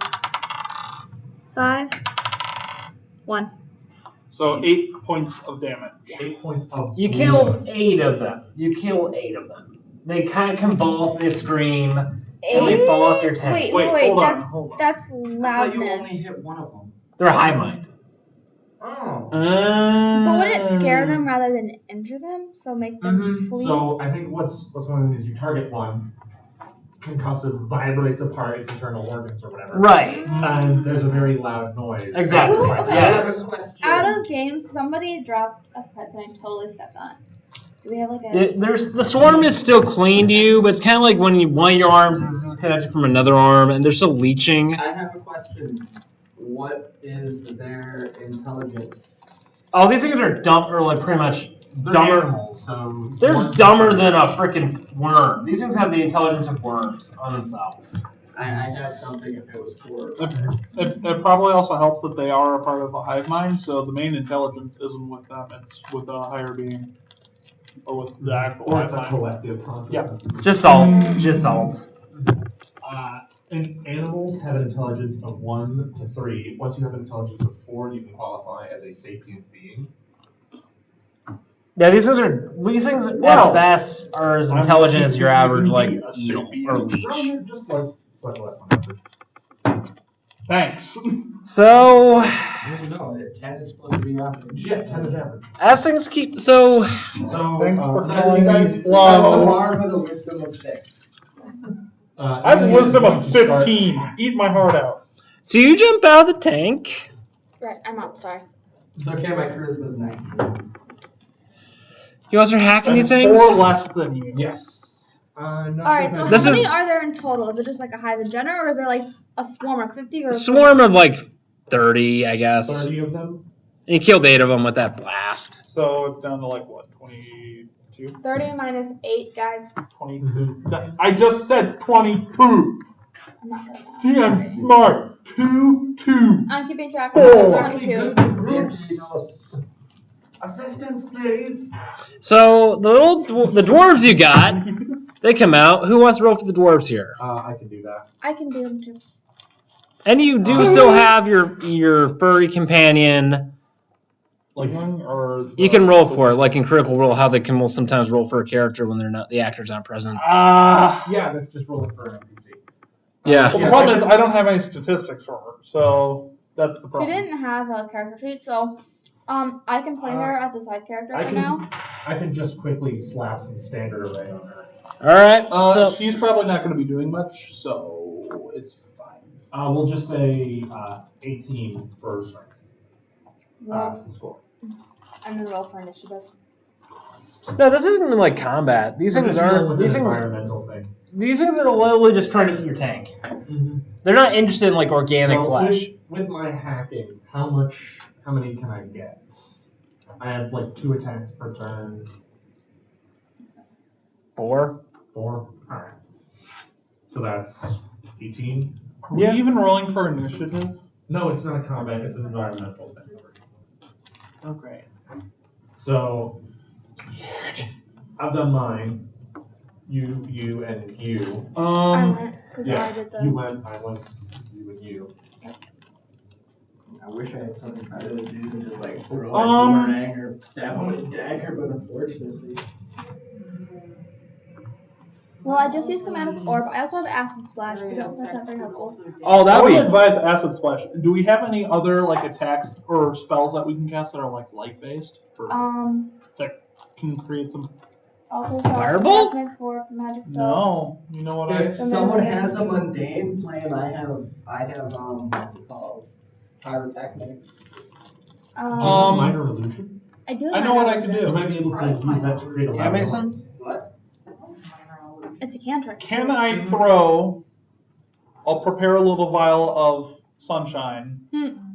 5. 1. So 8 points of damage. 8 points of You blue kill damage. 8 of them. They kind of convulse, they scream, and they fall off your tank. Wait, hold on, that's hold on. that's I thought you loudness. only hit one of them. They're a hive mind. Oh. But would it scare them rather than injure them? So make them flee? So I think what's going on is you target one, concussive vibrates apart its internal organs or whatever. Right. And there's a very loud noise. Exactly. Ooh, okay. Yes. I have a question. Out of game, somebody dropped a present and I totally stepped on it. Do we have like a... The swarm is still clean to you, but it's kind of like when one of your arms is disconnected from another arm, and they're still leeching. I have a question. What is their intelligence? Oh, these things are dumb, or like pretty much They're dumber. animals, so They're ones dumber are- than a freaking worm. These things have the intelligence of worms on themselves. I had something if it was for. It probably also helps that they are a part of a hive mind, so the main intelligence isn't with them, it's with a higher being. Or with the actual Or hive it's a mind. collective concept. Yeah. Just salt. Just salt. And animals have an intelligence of 1 to 3. Once you have an intelligence of 4, you can qualify as a sapient being. Yeah, these things Well, at best are as intelligent as your average like eel or leech. They're just like slightly less than average. Thanks. So I don't know. 10 is supposed to be average. Yeah, 10 is average. as things keep so So Thanks for Says calling me the slow. bard with a wisdom of 6. I have a wisdom of 15. Eat my heart out. so you jump out of the tank. Right, I'm up, sorry. It's okay, my charisma's 19. You guys are hacking these That's things. 4 less than you. Yes. I'm not Alright, sure so if This how is- many are there in total? Is it just like a hive in general, or is there like a swarm of 50 or A swarm of like 30, I guess. 30 of them. And you killed 8 of them with that blast. So it's down to like what, 22? 30 minus 8, guys. 22. I just said 22. I'm not gonna know. See, I'm smart. 2. I'm keeping track Oh. of 22. Groups. Assistance, please. So the dwarves you got, they come out. Who wants to roll for the dwarves here? I can do that. I can do them too. And you do still have your furry companion. Like or You can roll for it, like in Critical Role, how they can sometimes roll for a character when the actor's not present. Yeah, that's just rolling for an NPC. Yeah. Well, the problem is I don't have any statistics for her, so that's the She problem. didn't have a character sheet, so I can play her as a side character I for can now. I can just quickly slap some standard array on her. All right. So She's probably not going to be doing much, so it's fine. We'll just say 18 for strength. Roll, Score. and then roll for initiative. no, this isn't even like combat. These things are environmental thing. these things are literally just trying to eat your tank. Mm-hmm. They're not interested in like organic So flesh. with my hacking, how many can I get? I have like 2 attacks per turn. 4. 4. Alright. So that's 18. Are we even rolling for initiative? No, it's not a combat, it's an environmental thing. Okay. So I've done mine. You and you. I went, because Yeah. I did the... You went, I went, you and you. I wish I had something better to do than just like throw a boomerang or stab him with a dagger, but unfortunately. Well, I just used Command Orb. I also have Acid Splash, but that's not very helpful. Oh, I that would would be. advise Acid Splash. Do we have any other like attacks or spells that we can cast that are like light based? That can create some. Also Firebolt? Attachment for magic spells. No, you know what If And someone then- has a mundane flame, I have what's it called? Pyrotechnics. Minor illusion? I do. I know what I can can You do. might be able to use that to create a Yeah, loud Mason? noise. What? It's a cantrip. Can I throw? I'll prepare a little vial of sunshine.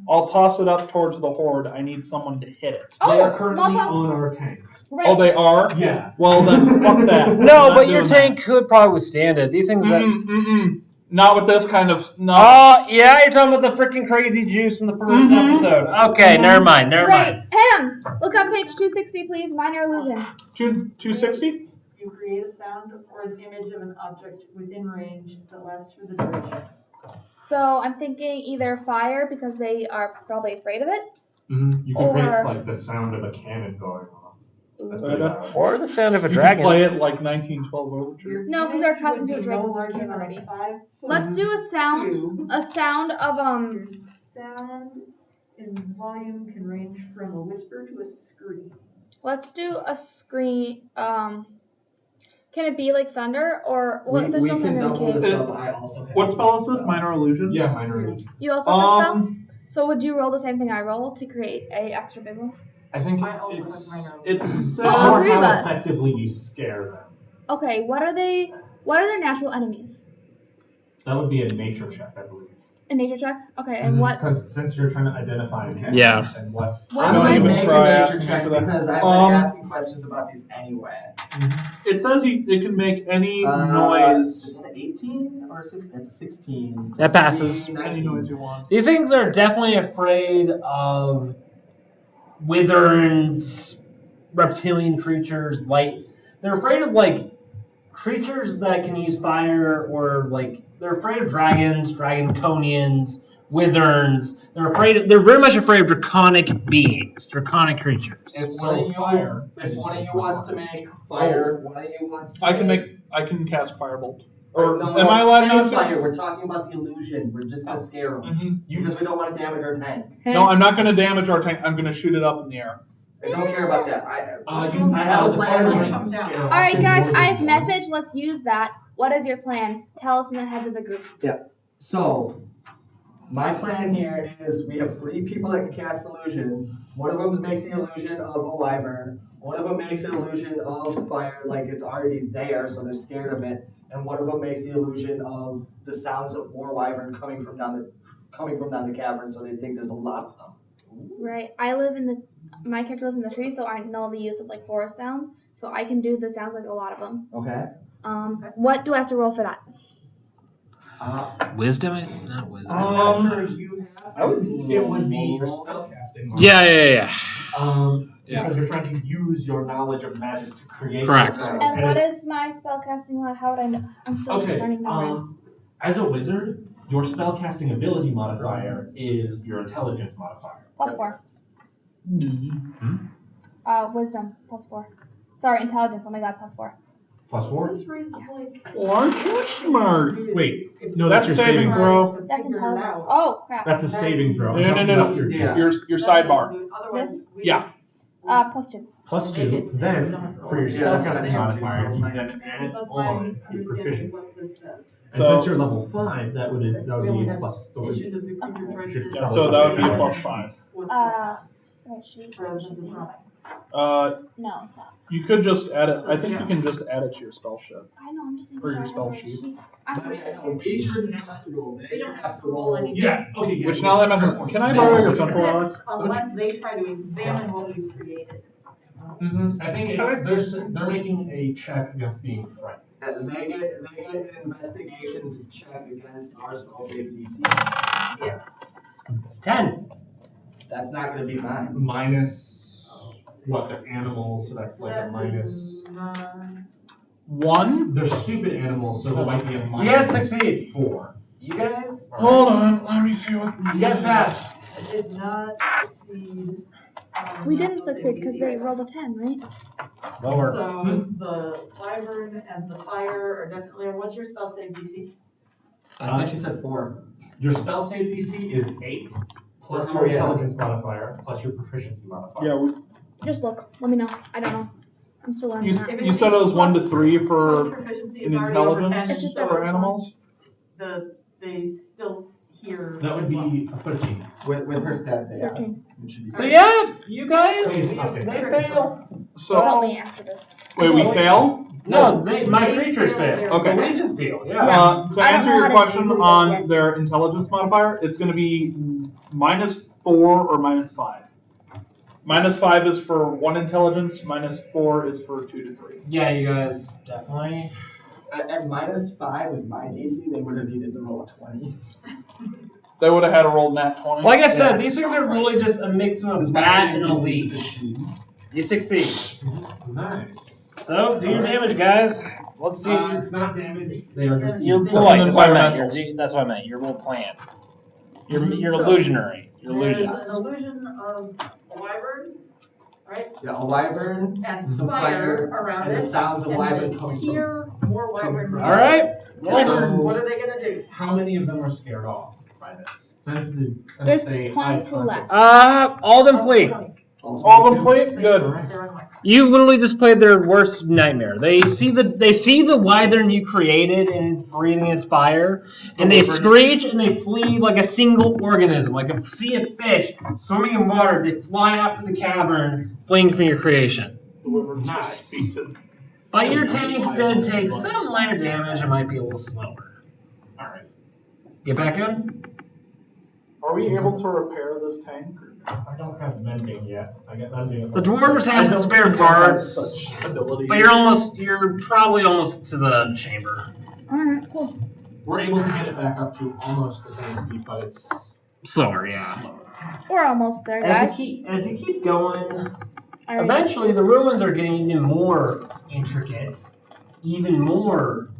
I'll toss it up towards the horde. I need someone to hit it. They are Oh, currently Malfa. on our tank. Right. Oh, they are? Yeah. Well, then fuck that. I'm No, not but your doing tank could probably withstand it. These things that. Not with this kind of. No. Oh, yeah, you're talking about the freaking crazy juice from the first episode. Okay, never mind. Right. Ham! Look on page 260, please. Minor illusion. 260? You create a sound or an image of an object within range that lasts for the duration. So I'm thinking either fire, because they are probably afraid of it. Mm-hmm. You can create Or- like the sound of a cannon going off. That's Ooh. pretty loud. Or the sound of a You can dragon. play it like 1912 Overture. No, 'cause they're accustomed to a dragon dragon larger than already. 5 Let's do a sound of Your sound in volume can range from a whisper to a scream. let's do a scream. Can it be like thunder or what? There's we no can thunder in double the this cave. up. I also have What spell is this? spell. Minor illusion? Yeah, minor illusion. You also have a spell. So would you roll the same thing I roll to create a extra big one? I think I also it's have minor It's Oh, more three of how us. effectively you scare them. Okay, what are they? What are their natural enemies? That would be a nature check, I believe. A nature check. Okay, and what? Because since you're trying to identify Okay. Yeah. and what. I'm Don't gonna even make try a asking nature me check for that. because I've been asking questions about these anyway. It says it can make any Is noise, that an 18 or a 16? It's a 16. That passes. 16, any 19. noise you want. These things are definitely afraid of wyverns, reptilian creatures, light. They're afraid of like creatures that can use fire, or like they're afraid of dragons, draconians, wyverns. They're very much afraid of draconic beings, draconic creatures. If So one of you, fire if is one of you just wants to make fire, one of you wants to I can cast firebolt. Or Or no, am I allowed to fake use fire. We're talking about the illusion. We're just gonna scare them Mm-hmm. because we don't want to damage our tank. No, I'm not going to damage our tank. I'm going to shoot it up in the air. I don't care about that. I I have a plan. All right, guys, I have message. Let's use that. What is your plan? Tell us in the heads of the group. So, my plan here is we have 3 people that can cast illusion. One of them makes the illusion of a wyvern. One of them makes the illusion of fire, like it's already there, so they're scared of it. And one of them makes the illusion of the sounds of war wyvern coming from down the cavern, so they think there's a lot of them. Right. My character lives in the tree, so I know the use of like forest sounds. So I can do the sounds like a lot of them. Okay. What do I have to roll for that? Wisdom? Not wisdom. It would be your spellcasting. Yeah. Because you're trying to use your knowledge of magic to create Correct. the sound. And what is my spellcasting? How would I know? I'm still Okay, learning numbers. as a wizard, Your spellcasting ability modifier is your intelligence modifier. +4. Hmm? Wisdom, +4. Sorry, intelligence, oh my god, +4. +4? This reads like. Well, aren't you smart? Wait, If no, you that's That's your saving throw. to That's figure it intelligence. out, Oh, crap. That's a saving throw. I'm No, talking no, about no. your Yeah. Your sidebar. Otherwise, we Yeah. just. +2. +2. Then, for your Yeah, that's what I spellcasting have too. modifier, That's you my can understanding. add That's my on your understanding of proficiency. what this says. And So- since you're level 5, that would We be only have +3. issues if the creature tries Should- to. So that would be Yeah. +5. Sorry, shoot. Rather than just not. No, it's not. You could just add it. I think you can just add it to your spell sheet. I know, I'm just making Or sure your I have spell the right sheet. sheet. But yeah, no, we shouldn't have to roll. They We should don't have to roll. Yeah, okay, yeah. Which now that I'm at, can I borrow your pencil, Alex? Unless they try to examine what we created. I think it's, they're making a check against being frightened. And they get an investigations check against our spell save DC. 10. That's not gonna be mine. Minus, what, they're animals, so that's like a That minus. is not- 1. They're stupid animals, so there might be a You minus. guys succeed. 4. You guys? Hold on. Let me see what. You guys pass. I did not succeed. We didn't succeed because they rolled a 10, right? Lower. So the wyvern and the fire are definitely. What's your spell save DC? I thought she said 4. Your spell save DC is 8, plus Oh, your yeah. intelligence modifier, plus your proficiency modifier. Yeah, Just look. Let me know. I don't know. I'm still learning that. you said it was 1 to 3 Plus for proficiency in is already over 10. intelligence It's just that for first animals. They still hear. That would as well. be a 13. With her stats, yeah. 13. It should be. So yeah, you guys, Please, they okay. fail. So Help me after this. wait, we fail. No, my They creatures fail fail. their- Okay. The legions fail, yeah. Yeah. To I don't answer know your how to question use on that yet. their intelligence modifier, it's going to be -4 or -5. -5 is for 1 intelligence. -4 is for 2 to 3. Yeah, you guys definitely. At -5 with my DC, they would have needed to roll a 20. They would have had to roll nat 20. Like I said, Yeah. these things are really just a mix of Because my that save and DC is elite. 15. You succeed. Nice. So do your damage, guys. Let's see. It's not damage. They are just. Your It's ploy. That's what I meant. environmental. That's what I meant. Your little plan. You're So, illusionary. You're There's illusions. an illusion of a wyvern, right? Yeah, a wyvern, And some fire fire, around and the it. sounds of and wyvern they coming hear more wyvern. from- All right. Wyverns. What are they gonna do? How many of them are scared off by this? Since There's they 22 left. All them flee. All of them fleet? Good. They're unlikely. You literally just played their worst nightmare. They see the wyvern you created and it's breathing its fire, and they screech and they flee like a single organism, like a sea of fish swimming in water. They fly out from the cavern, fleeing from your creation. The wyverns Nice. just speak to. But your tank did take some minor damage. It might be a little slower. All right. Get back in. Are we able to repair this tank? I don't have mending yet. I get mending. The dwarves have some spare parts, Such ability. but you're probably almost to the chamber. Alright, cool. We're able to get it back up to almost the same speed, but it's Slower, yeah. slower. We're almost there, guys. As you keep going, I already- eventually the ruins are getting even more intricate, even more.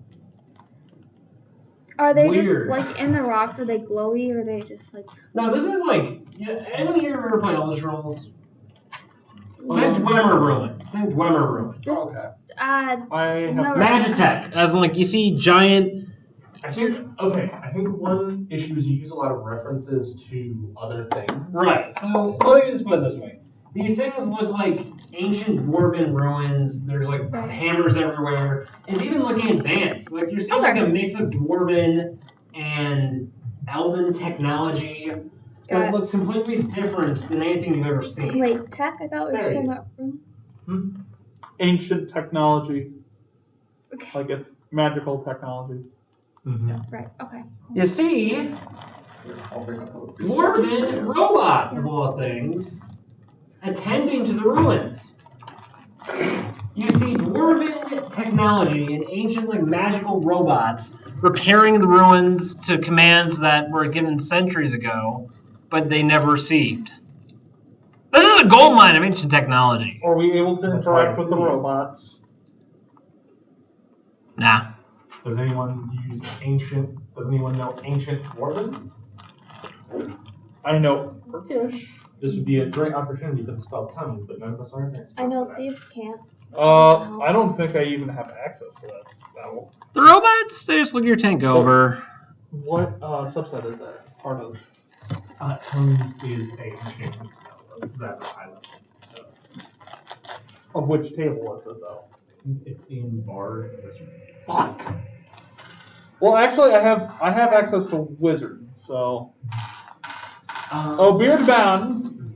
Are they weird. just like in the rocks? Are they glowy? Or are they just like? No, this is like. Anyone here ever play Elder Scrolls? Think Dwemer ruins. Think Dwemer ruins. Okay. I have. No. Magitech, as in like you see giant. I think one issue is you use a lot of references to other things. Right. So let me just put it this way: these things look like ancient dwarven ruins. There's like hammers everywhere. It's even looking advanced. Like you're seeing like a mix of dwarven and elven technology. Got That it. looks completely different than anything you've ever seen. Wait, tech? I thought we were There talking you about room. Ancient technology. Okay. Like it's magical technology. Right. Okay. You see, dwarven robots of all things attending to the ruins. You see dwarven technology and ancient like magical robots repairing the ruins to commands that were given centuries ago, but they never received. This is a gold mine of ancient technology. Are we able to That's why interact with the it is. robots? Nah. Does anyone use ancient Does anyone know ancient Dwarven? I know Turkish. This would be a great opportunity for the spell tongues, but none of us are an expert. I know for that. thieves can't. I don't think I even have access to that spell. The robots, they just look your tank over. What subset is that part of? Tongues is a ancient spell of rather high level. So Of which table is it though? it's in Bard. Fuck. Well, actually, I have access to Wizard, so. Beard bound.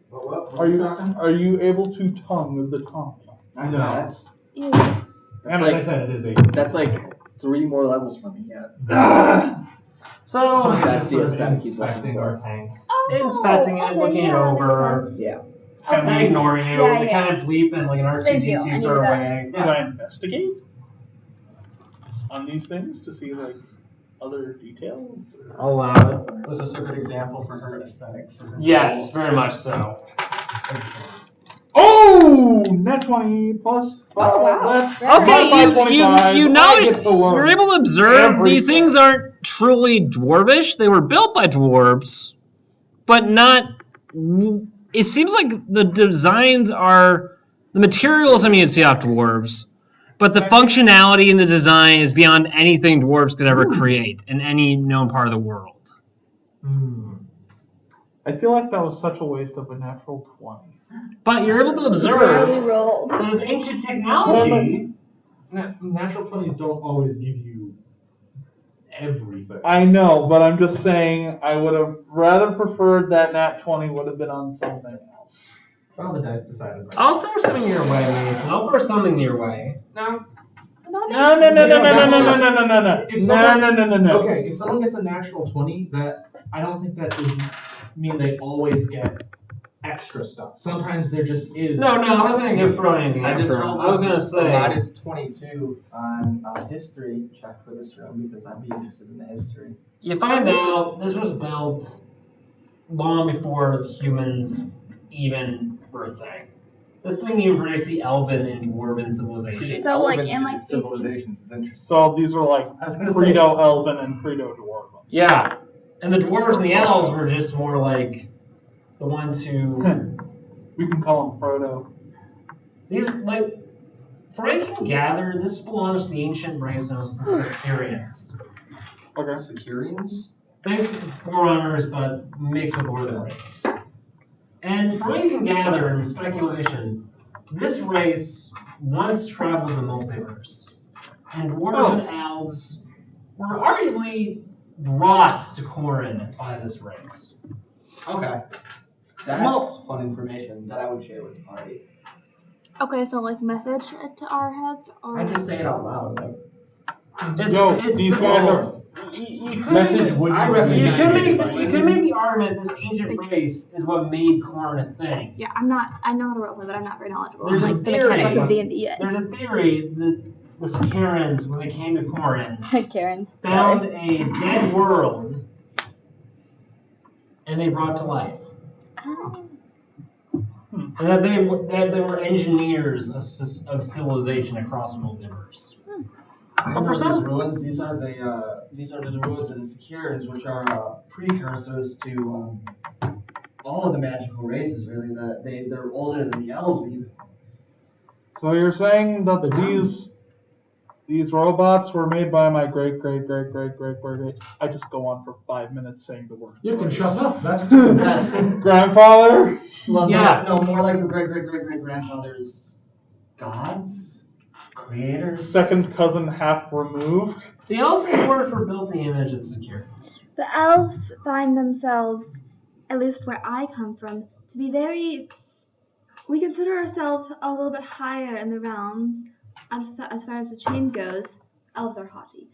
What Are you talking? are you able to tongue the tongue? I No. know. That's Ew. As I said, it is a. that's like 3 more levels from me yet. So, So it's that's just the sort of aesthetic he's looking inspecting for. our tank. inspecting it, okay, looking it yeah, that makes over, sense. Yeah. and Okay. ignoring you. Yeah, They yeah. kind of bleep in like an Thank you, I R2D2 knew sort of that. way. Did I investigate on these things to see like other details? Or? I'll allow it. Was this a good example for her aesthetic? For her Yes, very much so. Oh, net 20 plus 5. Oh, wow. That's Very Okay, by you 25. I notice, get to learn you're able to observe these everything. things aren't truly dwarvish. They were built by dwarves, but not. It seems like the designs are the materials. I mean, it's off dwarves, but the functionality in the design is beyond anything dwarves could ever create in any known part of the world. I feel like that was such a waste of a natural 20. But you're able to Really observe rolled. that this ancient technology. Natural 20s don't always give you everything. I know, but I'm just saying I would have rather preferred that nat 20 would have been on something else. Well, the dice decided. Right. I'll throw something your way, Mason. I'll throw something your way. No. No. If someone- No. Okay, if someone gets a natural 20, that I don't think that would mean they always get extra stuff. Sometimes there just is. No, I wasn't gonna throw anything I just extra. rolled I was gonna say. provided 22 on history check for this room because I'd be interested in the history. You find out this was built long before the humans even were a thing. This thing even predicts the elven and dwarven civilization. So, like, Elven in, like, civilizations is interesting. So these are like I was gonna say- Credo Elven and Credo Dwarven. Yeah, and the dwarves and the elves were just more like the ones who We can call them Frodo. these like. From what I can gather, this belongs to the ancient race known as the Securians. Okay. Securians? Think forerunners, but mixed with Lord of the Rings. And from what I can gather in speculation, this race once traveled the multiverse, and dwarves and elves were arguably brought to Corrin by this race. Okay. That's Well- fun information that I would share with the party. Okay, so like message it to our heads, or I just say it out loud. Like, It's these guys are. you could Message make, would I be recognize you it. could make the argument this ancient race is what made Corrin a thing. yeah, I know how to roleplay, but I'm not very knowledgeable. There's a on, like, the theory. mechanics of D&D yet. There's a theory that the Securians, when they came to Corrin, Karen's. found a dead world and they brought to life. And that they were engineers of civilization across the multiverse. I But know for these some- ruins. These are the ruins of the Securians, which are precursors to all of the magical races. Really, that they're older than the elves even. So you're saying that these robots were made by my great. I just go on for 5 minutes saying the word. You can shut up. That's Yes. Grandfather. Well, Yeah. no, more like your great grandfather's gods, creators. Second cousin half removed. The elves and dwarves were built in the image of the Securians. The elves find themselves, at least where I come from, to be very. We consider ourselves a little bit higher in the realms. As far as the chain goes, elves are haughty.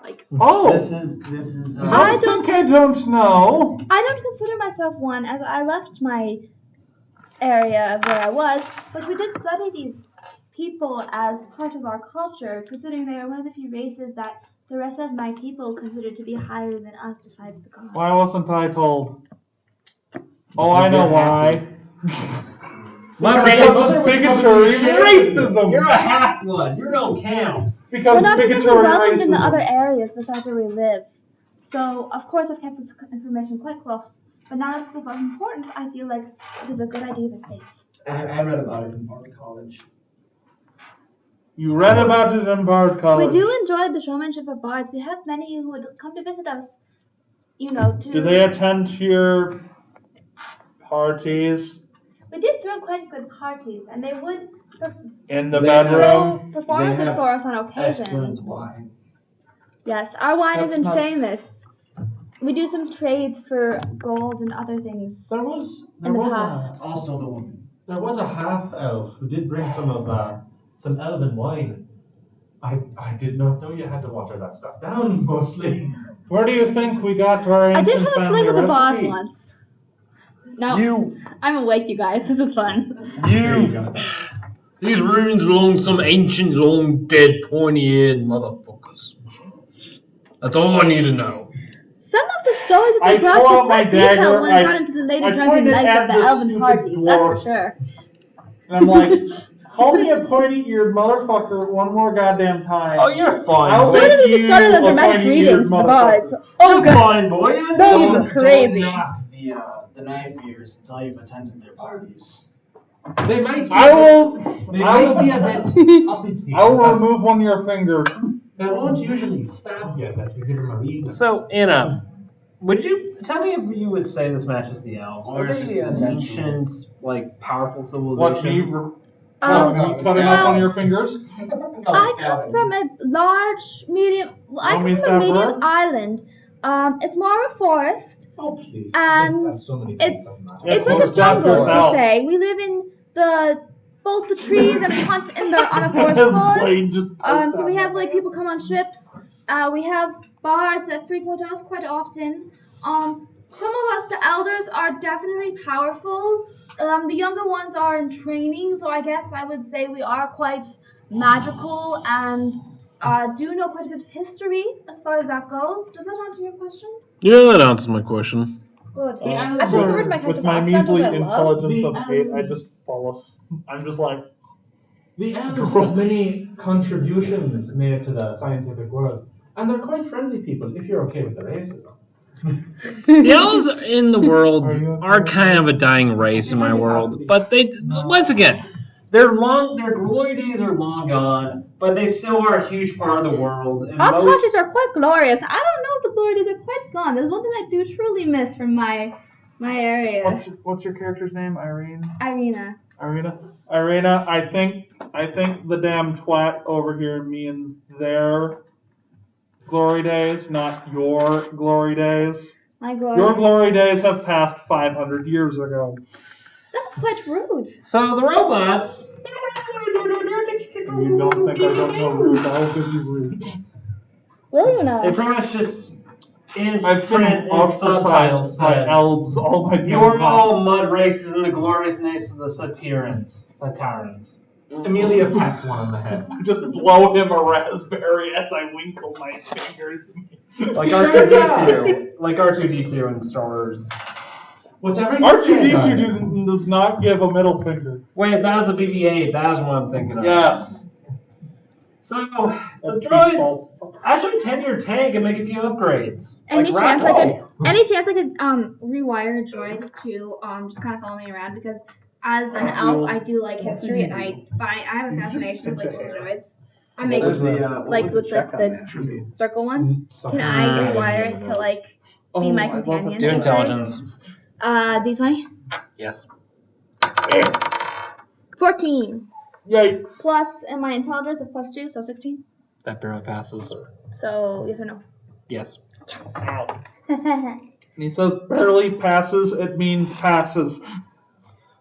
Like Oh. This is. I don't think I don't know. I don't consider myself one, as I left my area of where I was, but we did study these people as part of our culture, considering they are one of the few races that the rest of my people consider to be higher than us besides the gods. Why wasn't I told? Oh, I know why. Mud Because race. bigotry, racism. You're a half-blood. You don't count. Because We're not bigotry, exactly welcomed in the racism. other areas besides where we live. So, of course, I've kept this information quite close. But now that it's of importance, I feel like it is a good idea to state. I read about it in Bard College. You read about it in Bard College. We do enjoy the showmanship of bards. We have many who would come to visit us, to... Do they attend to your parties We did throw quite good parties, and they would in the They bedroom? throw performances have for us on occasion. Excellent wine. Yes, our wine That's isn't not- famous. We do some trades for gold and other things. There was In the past. Also the woman. There was a half-elf who did bring some elven wine. I did not know you had to water that stuff down, mostly. Where do you think we got our I did ancient have a family fling with the bard recipe? once. No, I'm awake, you guys. This is fun. These ruins belong to some ancient, long dead, pointy-eared motherfuckers. That's all I need to know. Some of the stories that I they brought pull were out my quite detailed dagger, when I- it got into the later I drunken point it nights at of the the elven stupid parties, that's for dwarf. sure. And I'm like, call me a pointy-eared motherfucker one more goddamn time. Oh, you're fine. I'll boy. make Don't even you get started on a dramatic pointy-eared greetings for the motherfucker. bards. Oh, You're God. fine, boy. Those Don't, are crazy. Don't knock the knife ears until you've attended their parties. They might be I will. They I might be a bit uppity. I will but remove one of your fingers. They won't usually stab you unless you give them a reason. So, Anna, would you tell me if you would say this matches the elves? Or Are if they it's an consensual. ancient, like, powerful What, civilization? me No, cutting off one of your fingers? I come from a large, medium. Well, I Want me come to from a stab medium her? island. It's more of a forest. Oh, please. And That's so many things it's- doesn't matter. It's like well, a jungle stab per yourself. se. We live in both the trees and on a forest His floor. blade just pokes So we out. have like people come on ships. We have bards that frequent us quite often. Some of us, the elders, are definitely powerful. The younger ones are in training, so I guess I would say we are quite magical and do know quite a bit of history as far as that goes. Does that answer your question? Yeah, that answers my question. Good. The I elves just are- heard my With character's my accent, measly which I love. intelligence of 8, I elves- just fall I'm just like, The elves have many contributions made to the scientific world, and they're quite friendly people if you're okay with the racism. The elves in the world Are you okay are with kind of a dying race in my world, but they, once again, their glory days are long gone, but they still are a huge part of the world. And Our most, parties are quite glorious. I don't know if the glory days are quite gone. There's one thing I do truly miss from my area. what's your character's name? Irene? Irina. Irina, I think the damn twat over here means their glory days, not your glory days. My glory. Your glory days have passed 500 years ago. That's quite rude. so the robots. You don't think I don't know rude? How could you rude? Will you not? They pretty much just in I've been subtitles ostracized by said, elves all my "You are damn all mud races in the gloriousness of the Satirans." Amelia pats one on the head. Just blow him a raspberry as I winkle my fingers. Like R2D2, like R2D2 in Star Wars. Whatever you say, darling. R2D2 does not give a middle finger. Wait, that was a BB-8. That's what I'm thinking of. Yes. So the droids actually tend your tank and make a few upgrades. Any like chance Raptor. Any chance I could rewire a droid to just kind of follow me around, because as an elf I do like history and I have a fascination with like old droids. I make like with the circle one. Can I rewire it to like be my companion? Do intelligence. D20? Yes. 14. Yikes. Plus, and my intelligence is +2, so 16. That barely passes. So, yes or no? Yes. Ow. And he says barely passes, it means passes.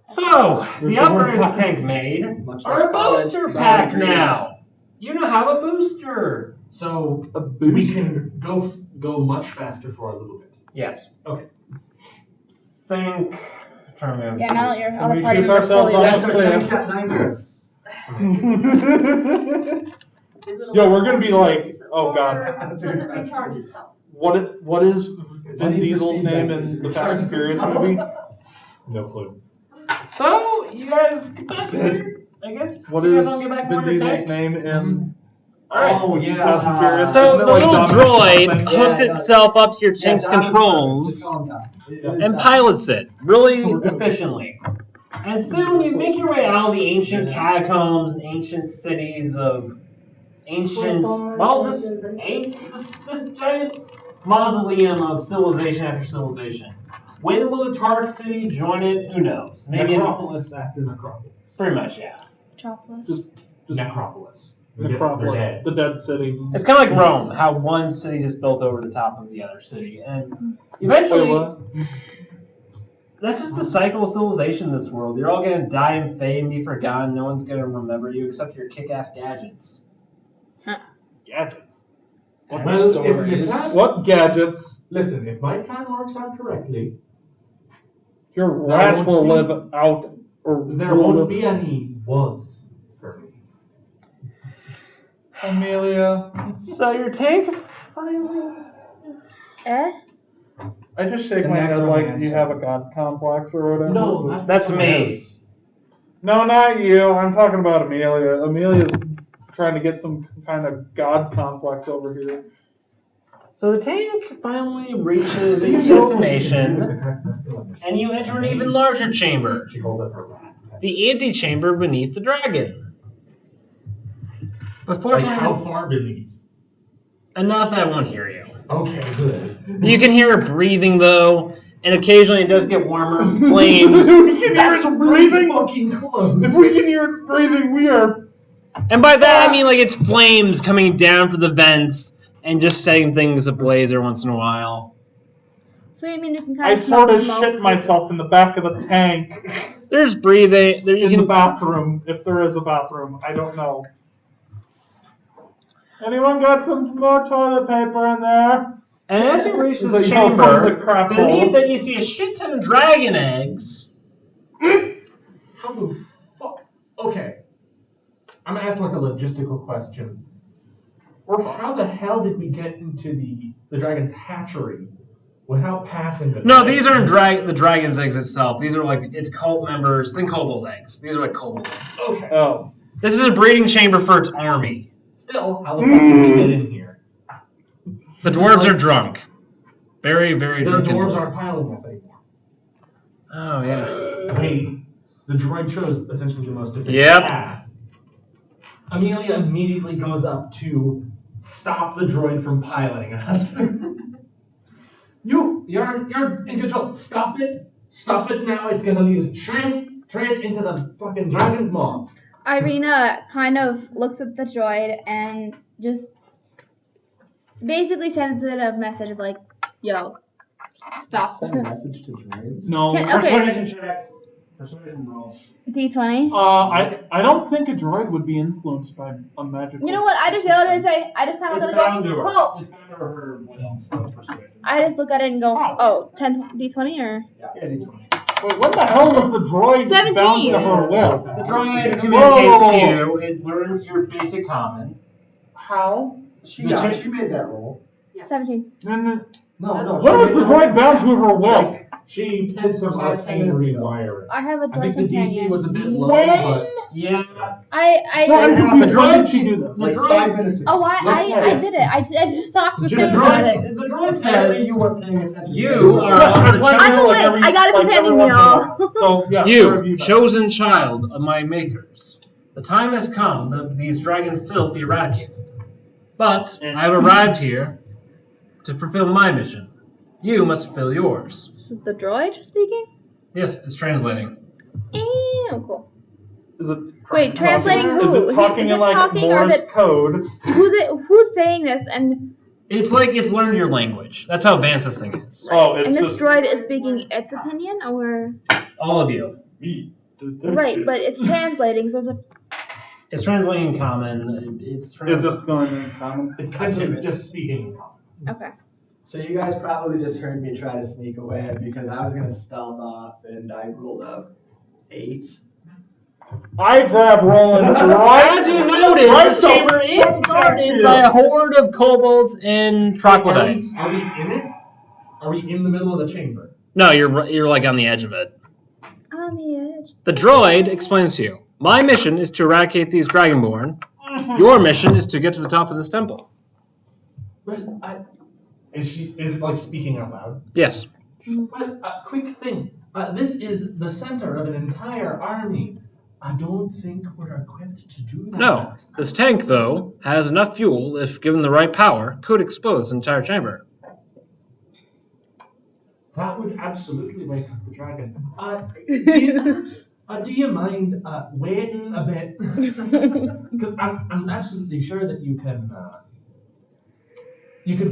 So There's the the word upgrades the tank made Much are a like college, booster some pack degrees. now. You now have a booster. So A we boost. can go much faster for a little bit. Yes. Okay. Think. Trying to Yeah, now that your Can other we party shoot members ourselves fully off? Yes, our tank got 9 turrets. Yo, we're gonna be like, oh Or god, does it recharge itself? what is It's Vin Need for Diesel's Speed name Back. in the It Fast and charges Furious itself. movie? No clue. So, you guys get back here, I guess. What you is guys want to get back Vin on your Diesel's tech? name in? Alright. Oh yeah. Fast and Furious. So, Isn't the it like little Dominic droid something? hooks Yeah, itself up to your Yeah, tank's Dom is controls fine. Calm down. It is and Dom. pilots it really efficiently. And soon you make your way out of the ancient catacombs and ancient cities of ancient, well, this giant mausoleum of civilization after civilization. When will the Tark city join it? Who knows? Maybe Necropolis after Necropolis. pretty much, yeah. Metropolis. Just Necropolis. They're Necropolis, dead. the dead city. It's kind of like Rome, how one city just built over the top of the other city, and Wait, eventually, what? that's just the cycle of civilization in this world. You're all gonna die and fade and be forgotten. No one's gonna remember you except your kick-ass gadgets. Gadgets. Well, if stories. the plan, What gadgets? listen, if my plan works out correctly, Your There rat won't will be- live out. Or there won't be any was for me. Amelia. So your tank finally. Eh? I just shake The my head like necromancer. you have a god complex or whatever. No, That's someone me. else. No, not you. I'm talking about Amelia. Amelia's trying to get some kind of god complex over here. So the tank finally reaches its destination, and you enter an even larger chamber, She holds up her rat. the antechamber beneath the dragon. But Like fortunately, how far beneath? enough that I won't hear you. Okay, good. You can hear it breathing though, and occasionally it does get warmer. Flames. That's really fucking close. If we can hear it breathing, we are. And by that I mean like it's flames coming down from the vents and just setting things ablaze every once in a while. So you mean you can I kind of smell sort of smoke? shit myself in the back of the tank There's breathing. There you in the can. bathroom, if there is a bathroom. I don't know. Anyone got some more toilet paper in there? And as you reach So this you know, from the chamber, crap beneath hole. it you see a shit ton of dragon eggs. How the fuck? Okay. I'm gonna ask like a logistical question. Or how the hell did we get into the dragon's hatchery without passing the? No, these aren't the dragon's eggs itself. These are like its cult members. Think kobold eggs. These are like kobold eggs. Okay. Oh. This is a breeding chamber for its army. Still, how the fuck did we get in here? The dwarves are drunk. Very, very The drunk. dwarves aren't piloting us anymore. Oh yeah. Wait, the droid chose essentially the most efficient Yep. path. Amelia immediately goes up to stop the droid from piloting us. You're in control. Stop it. Stop it now. It's gonna lead straight into the fucking dragon's maw. Irina kind of looks at the droid and just basically sends it a message of like, yo, stop. Send a message to droids. No. Okay. Persuasion check. Persuasion roll. D20. I don't think a droid would be influenced by a magical. You know what? I just yelled at her and say, I just kind of It's look at bound it to and her. go, It's bound to her will. So persuasion. I just look at it and go, oh, 10 D20 or? Yeah, D20. Wait, what the hell was the droid 17. bound to her will? The droid Whoa, communicates whoa, whoa, to whoa. you. It learns your basic common. How? She made that roll. 17. And No. what was the droid bound to her will? Like, She did some 5-10 arcane minutes ago. rewiring. I have a I droid think the DC companion. was a bit low, When? but Yeah. I So I'm confused. The When droid- did she do this? the like droid- 5 minutes ago. Oh, I did it. I just talked with The him about it. droid says Apparently you weren't paying attention. you are I've on the learned I'm this, chosen, like, awake. I got a every companion, once in a y'all. while. So yeah, where have you, been? chosen child of my makers. The time has come that these dragon filth be eradicated. But I have arrived here to fulfill my mission. You must fulfill yours. Is it the droid speaking? Yes, it's translating. Ew, cool. Is it Wait, translating who? Is it talking Is it in like talking or is Morse it- code? Who's saying this and It's like it's learned your language. That's how advanced this thing is. Oh, it's and this just droid is speaking its opinion or All of you. me. right, but it's translating, so it's a It's translating in common. It's It's translating. just going in common. it's essentially just speaking in common. okay. So you guys probably just heard me try to sneak away because I was gonna stealth off and I rolled a 8. I grab Roland right. As you notice, right this the chamber is fuck guarded here. by a horde of kobolds and troglodytes. Are we in it? Are we in the middle of the chamber? No, you're like on the edge of it. On the edge. The droid explains to you, my mission is to eradicate these Dragonborn. Your mission is to get to the top of this temple. Well, is it like speaking out loud? Yes. Well, quick thing. This is the center of an entire army. I don't think we're equipped to do that. No. This tank, though, has enough fuel, if given the right power, could explode this entire chamber. That would absolutely wake up the dragon. Do you mind waiting a bit? Because I'm absolutely sure that you can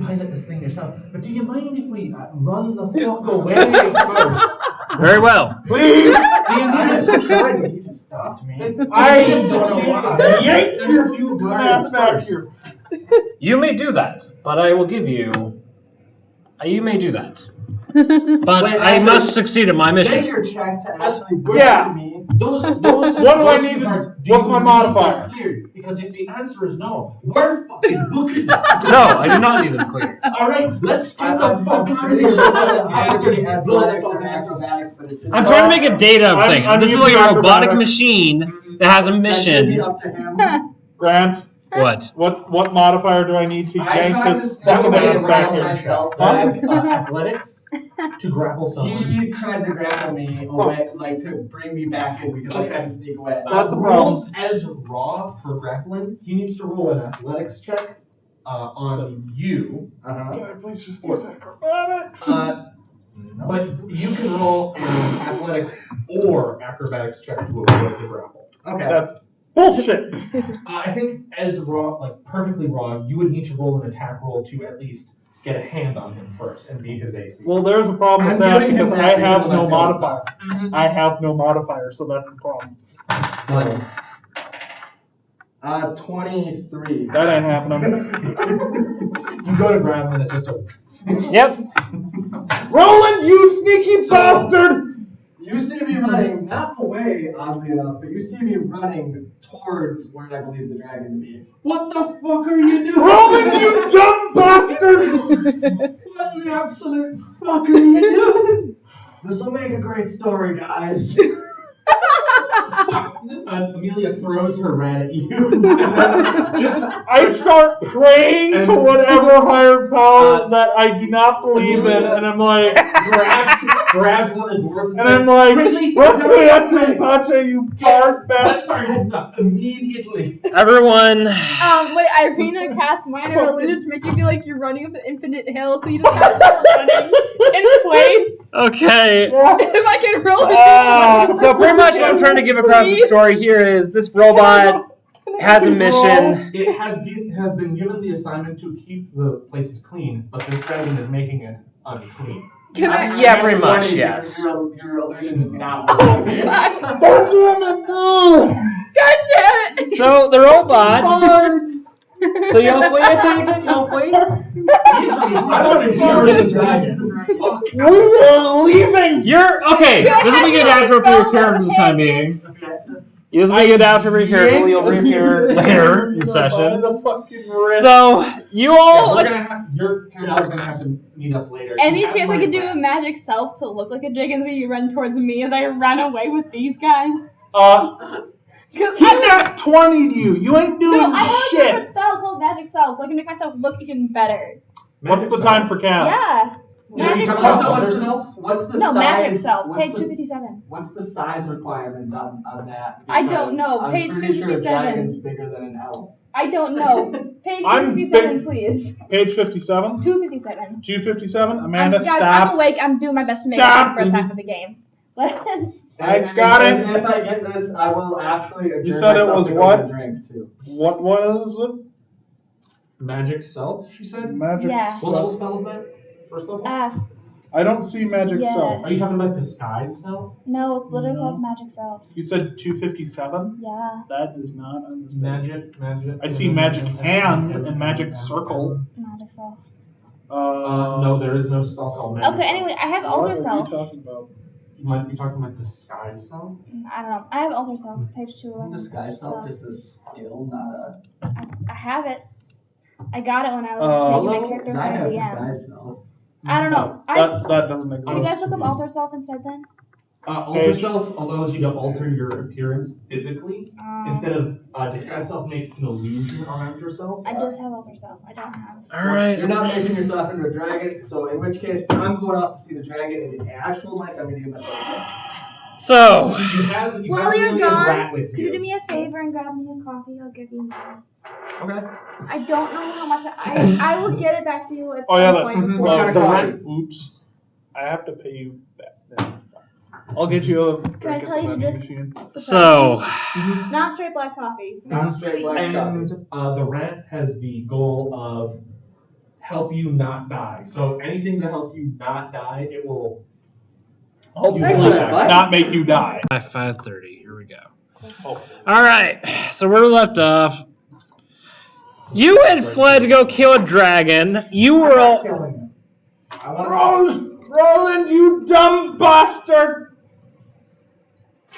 pilot this thing yourself. But do you mind if we run the fuck away first? Very well. Please! Do you I need us just to tried, but he just stopped me. I don't don't know why. yank There are a few guards ass back first. here. You may do that, but I will give you... You may do that. But Wait, I actually, must succeed at my Make mission. your check to actually bring Yeah. me. Those What do I those need few to- guards, do what's you my need modifier? them cleared? Because if the answer is no, we're fucking booking. No, I do not need them cleared. All right, let's get the I'm fuck out of pretty here. sure there's Bastard athletics blows us all or down. acrobatics, but it should I'm trying to make a data thing. I'm This is using like a robotic acrobatics. machine that has a That should be mission. up to him. Grant, What? what modifier do I need to I yank tried to this sneak fucking away ass and back roll here? myself. Athletics to grapple someone. He tried to grapple me away, like to bring me back in because I tried to sneak away. That's a Rules as raw for grappling. He needs to roll an athletics check on you. Can I please just use acrobatics? But you can roll an athletics or acrobatics check to avoid the grapple. Okay. That's bullshit. I think as raw, like perfectly raw, you would need to roll an attack roll to at least get a hand on him first and beat his AC. Well, there's a problem with I'm that giving him because that I have because no I failed modifier. stuff. I have no modifier, so that's the problem. So 23. That ain't happening. you go to grab him and it just Yep. Roland, you sneaky bastard! You see me running, not away, oddly enough, but you see me running towards where I believe the dragon to be. what the fuck are you doing? Roland, you dumb bastard! What the absolute fuck are you doing? This will make a great story, guys. Amelia throws her rat at you. Just I start praying to whatever higher power that I do not believe in, and I'm like, grabs one of the dwarves and I'm like, quickly, what's the answer, Pache, you part let's bastard? start heading up immediately. Everyone. Wait, Irina cast minor illusion to make you feel like you're running up an infinite hill, so you just have to start running in place. Okay. If I can roll it. So pretty much what I'm trying to give across the story here is this robot has a mission. It has been given the assignment to keep the places clean, but this dragon is making it unclean. Can I? Yeah, I'm pretty much, 20 yes. because Your illusion did not work. God God damn it! So the robot. So you'll flee, I take it? You'll flee? I'm gonna deal with the dragon. We are leaving! You're okay. This will be good outro for your character for the time being. This will be good outro for your character. You'll reappear later in the session. The fucking wrist. So you all. We're gonna have your character's gonna have to meet up later. Any You have chance I my could do a rat. magic self to look like a dragon so you run towards me as I run away with these guys? He not 20'd you. You ain't doing No, I have a shit. different spell called magic self, so I can make myself look even better. What's the time for count? Yeah. Yeah, you Magic talking self. about Also, yourself? what's the No, size? magic self, what's page the 257. What's the size requirement on that? I don't Because know, I'm page pretty sure a 257. dragon's bigger than an elf. I don't know. Page I'm 257, please. Page 57. 257. 257. Amanda, Guys, I'm stop. awake. I'm doing my best to make it Stop. the first half of the game. I got it. And if I get this, I will actually adjourn said it myself was to go what? get a drink too. What is it? Magic self, she said? Magic Yeah. What level spell is that? First level? I don't see magic Yeah. self. Are you talking about disguise self? No, it's literally No. called magic self. You said 257? Yeah, That is not on this page. Magic. I see magic hand and magic circle. magic self. No, there is no spell called magic. Okay, anyway, I have What alter are you self. talking about? You might be talking about disguise self? I don't know. I have alter self, page 2. Disguise self just a skill, not a. I have it. I got it when I was making my character Because for I have the DM. disguise self. I don't know. That doesn't exist. Can you guys look up alter self instead then? Alter self allows you to alter your appearance physically. Instead of disguise self makes an illusion around yourself. I just have alter self. I don't have. All right. You're not making yourself into a dragon, so in which case I'm going off to see the dragon in the actual life. I'm going to give myself a thing. So, While you're Amelia's gone, rat with could you do you. me a favor and grab me a coffee? I'll give you mine. Okay. I don't know how much. I will get it back to you at Oh yeah, some point. What kind of coffee? Oops. I have to pay you back. I'll get you a Can I drink tell at the you to vending just machine. so not straight black coffee. Not straight black And coffee. the rat has the goal of help you not die. So anything to help you not die, it will. Hopefully What? not make you die. 5:30. Here we go. All right. So where we left off. You had fled to go kill a dragon. You were I'm not all. killing him. I want Roland, you dumb bastard!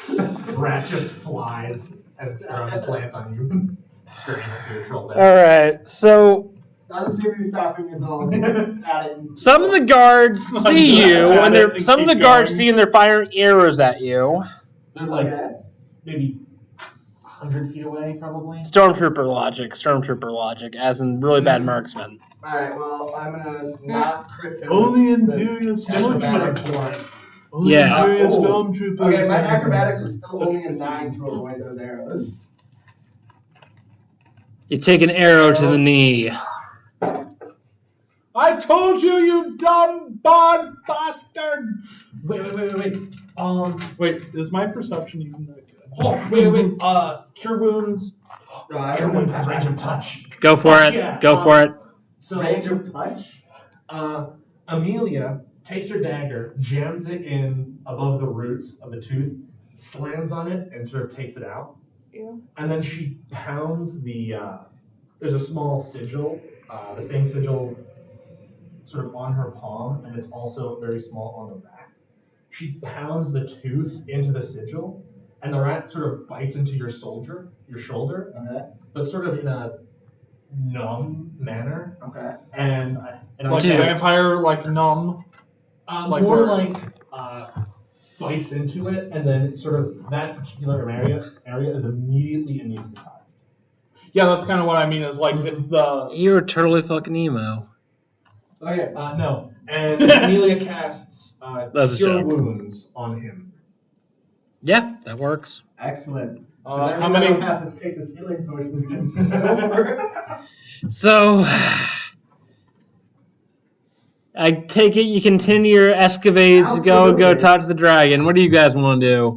The rat just flies as its arrow just lands on you. Scurries up to your shoulder. All right. So doesn't seem to be stopping me, so I'm at it. some of the guards see you, and they're some of the guards see and they're firing arrows at you. They're like Okay. maybe 100 feet away, probably. Stormtrooper logic, as in really bad marksmen. Alright, well, I'm gonna not crit finish Only this Imperial Just for acrobatics. force. Yeah. Imperial Oh. Stormtroopers. Okay, my acrobatics are still only a 9 to avoid those arrows. You take an arrow to the knee. I told you, you dumb bastard! Wait. Wait, is my perception even that good? Oh, wait. Cure wounds. No, I Cure don't wounds has range of touch. Go for it. Yeah, Go for it. So range of touch? Amelia takes her dagger, jams it in above the roots of the tooth, slams on it, and sort of takes it out. Ew. And then she pounds the. There's a small sigil, the same sigil, sort of on her palm, and it's also very small on the rat. She pounds the tooth into the sigil, and the rat sort of bites into your shoulder, Okay. but sort of in a numb manner. Okay. And Like a vampire, like numb. Like more where? like bites into it, and then sort of that particular area is immediately anesthetized. Yeah, that's kind of what I mean. Is like it's the. You're totally fucking emo. Okay. No, and Amelia casts That's a Cure joke. Wounds on him. Yeah, that works. Excellent. How many? I don't have to take this healing potion. So, I take it you continue your escapades to go Absolutely. talk to the dragon. What do you guys want to do?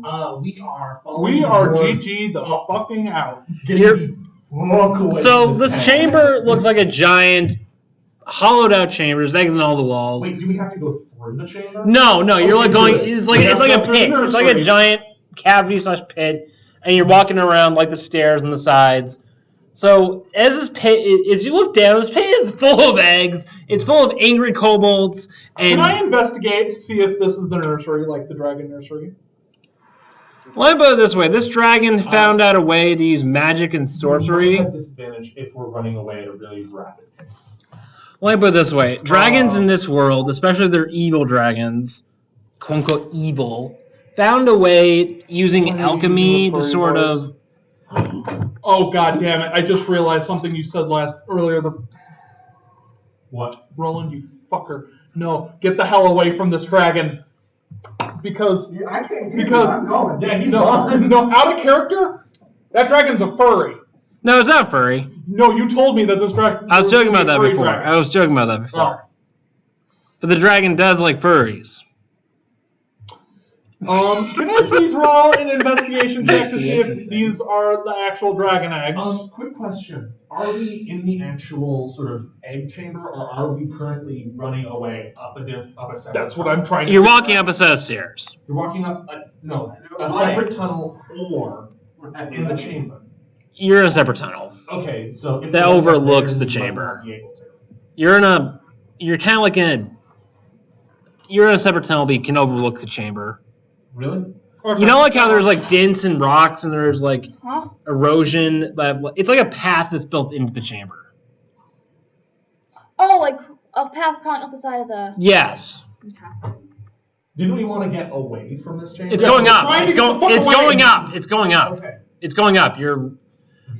We are following We are yours, GG the fucking out. getting You're- the fuck away So from this town. chamber looks like a giant, hollowed out chamber. There's eggs on all the walls. Wait, do we have to go through the chamber? No, you're Okay, like going. good. It's like We it's have like a to go through pit. the It's like a nursery. giant cavity / pit, and you're walking around like the stairs and the sides. So as this pit, as you look down, this pit is full of eggs. It's full of angry kobolds, Can I and investigate to see if this is the nursery, like the dragon nursery? let me put it this way: this dragon found out a way to use magic and We sorcery. have disadvantage if we're running away at a really rapid pace. Let me put it this way: dragons in this world, especially if they're evil dragons, quote unquote evil, found a way using What are you alchemy using to the sort furry of. Oh god damn it! I just realized something you said earlier. What? Roland, you fucker! No, get the hell away from this dragon. Because Yeah, I can't hear Because- you. I'm going. Yeah, he's no, gone. no, out of character. That dragon's a furry. No, it's not furry. No, you told me that this dragon. I was joking about that furry before. dragon. I was joking about that before. Oh. But the dragon does like furries. Can I please roll an investigation check to see if these are the actual dragon eggs? Quick question. Are we in the actual sort of egg chamber, or are we currently running away up a separate That's what tunnel? I'm trying to You're figure walking out. up a set of stairs. You're walking up a Right. separate tunnel or in the chamber. You're in a separate tunnel. Okay, so if That we went up overlooks there, the we might chamber. not be able to. You're kind of like you're in a separate tunnel, but you can overlook the chamber. Really? Okay. You know, like how there's like dents and rocks, and there's like Huh? erosion. But it's like a path that's built into the chamber. Oh, like a path crawling up the side of the. Yes. Okay. Didn't we want to get away from this chamber? It's going up. trying to It's get the going. fuck It's away. going up. It's going up. Okay. It's going up.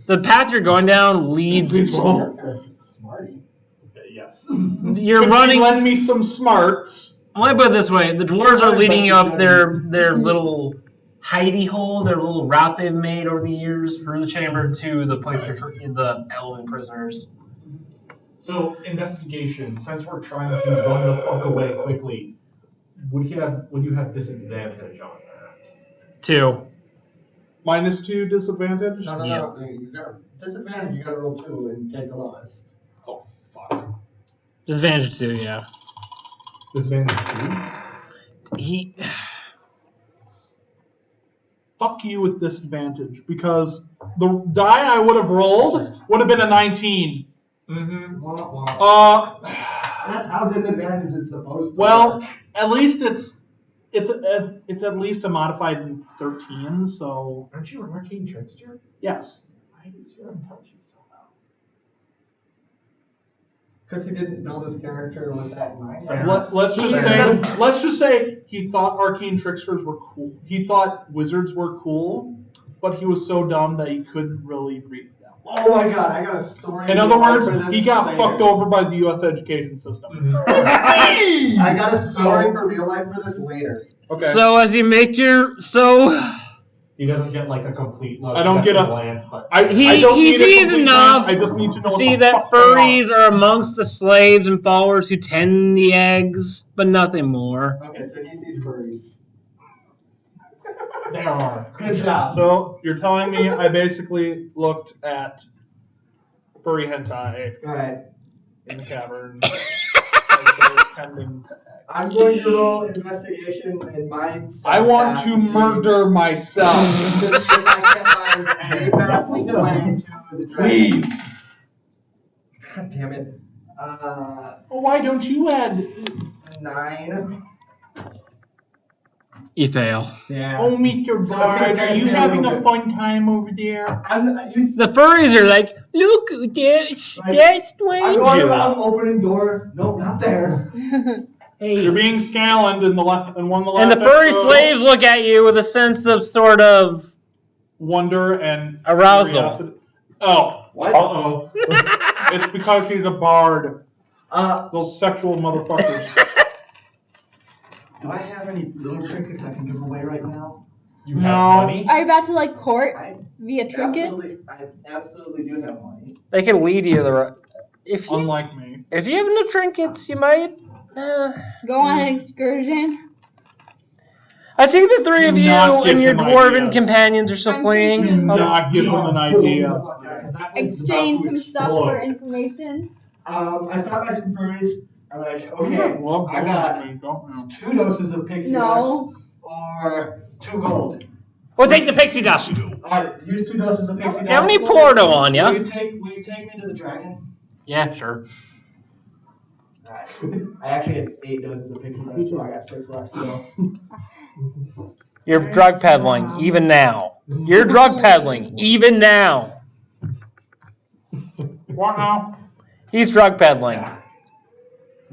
The path you're going down leads. Please roll. Your character's a smarty. Okay, yes. You're Could you running. lend me some smarts. Let me put it this way: the dwarves are leading you up their little hidey hole, their little route they've made over the years through the chamber to the place to the elven prisoners. So, investigation. Since we're trying to run the fuck away quickly, would you have disadvantage on that? 2. -2 disadvantage. No, Yeah. no. You got disadvantage. You got to roll 2 and take the lowest. Oh, fuck. Disadvantage 2, yeah. Disadvantage He. Fuck you with disadvantage because the die I would have rolled would have been a 19. 2? Mm-hmm. That's how disadvantage is supposed to Well, work. at least it's at least a modified 13. So Aren't you an arcane trickster? yes. Why is your intelligence so low? Because he didn't build his character with that in mind. Fair. Let's just say he thought arcane tricksters were cool. He thought wizards were cool, but he was so dumb that he couldn't really read them. Oh my god, I got a story. In other words, for this he got later. fucked over by the U.S. education system. Mm-hmm. I got a story for real life for this later. Okay. So as you make your He doesn't get like a complete look. I don't He gets get a- glance, but I He don't need a sees complete enough glance, I just need to know to what see the that fuck they are. furries are amongst the slaves and followers who tend the eggs, but nothing more. Okay, so he sees furries. there are. Good job. So you're telling me I basically looked at furry hentai Alright. in the cavern as they were tending to eggs. I'm going to roll investigation in my I want to see- murder myself. to see if I can find the fastest way to the dragon. Please. God damn it. Why don't you add? 9. You fail. Yeah. Oh, Mr. So it's gonna Bard, are take you me a having little a bit. fun time over there? The furries are like, look, that's I'm strange. going around opening doors. Nope, not there. You're Hey. being scalloned in the left and one of the left. And the furry episode. slaves look at you with a sense of sort of Wonder and arousal. curiosity. Oh, What? Uh-oh. it's because he's a bard. Uh, Those sexual motherfuckers. do I have any little trinkets I can give away right now? You have No. money? Are you about to like court I via trinket? absolutely do have money. They can lead you the right. If you Unlike me. if you have no trinkets, you might. Go on an excursion. I think the three of Do you not give and your them dwarven ideas. companions are still I'm fleeing. thinking- Do not give them an idea. Exchange some stuff for information. I stopped by some furries. I'm like, okay, Well, I got don't know. 2 doses of pixie No. dust or 2 gold. We'll take the pixie dust. Alright, here's 2 doses of pixie dust. How many Porto on ya? Will you take me to the dragon? Yeah, sure. Alright. I actually had 8 doses of pixie dust, so I got 6 left still. You're drug peddling even now. You're drug peddling even now. What now? He's drug peddling.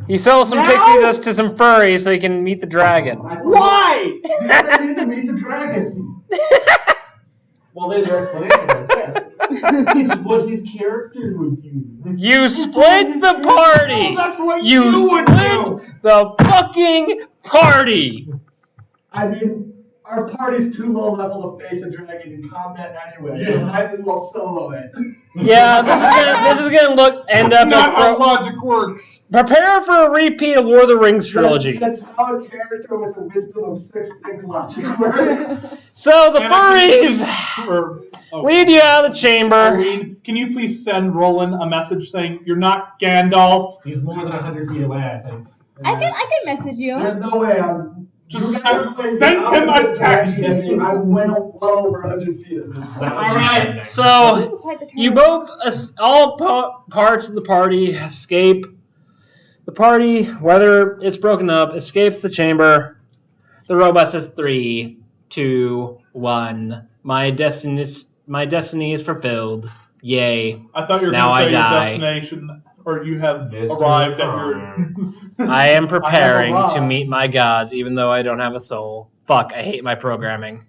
He sells some Now? pixie dust to some furries so he can meet the dragon. Why? Because I need to meet the dragon. Well, there's your explanation right there. It's what his character would do. You split the party. That's what You would split do. the fucking party. I mean, our party's too low level to face a dragon in combat anyway, so Yeah. might as well solo it. Yeah, this is gonna end up Not how at logic works. prepare for a repeat of Lord of the Rings trilogy. That's how a character with a wisdom of 6 think logic works. So the And I furries Or, lead you out of the chamber. Irene, can you please send Roland a message saying you're not Gandalf? He's more than 100 feet away, I think. I can message you. There's no way I'm. Just you guys are going send him a opposite text. directions than me. I'm well over 100 feet at this point. That would All be right, next. so This is quite the you turn. both, all parts of the party escape. The party, whether it's broken up, escapes the chamber. The robot says 3, 2, 1. My destiny is fulfilled. Yay. I thought you were Now going I to say your die. destination, or you have Mr. arrived at your I am preparing law. to meet my gods, even though I don't have a soul. Fuck, I hate my programming.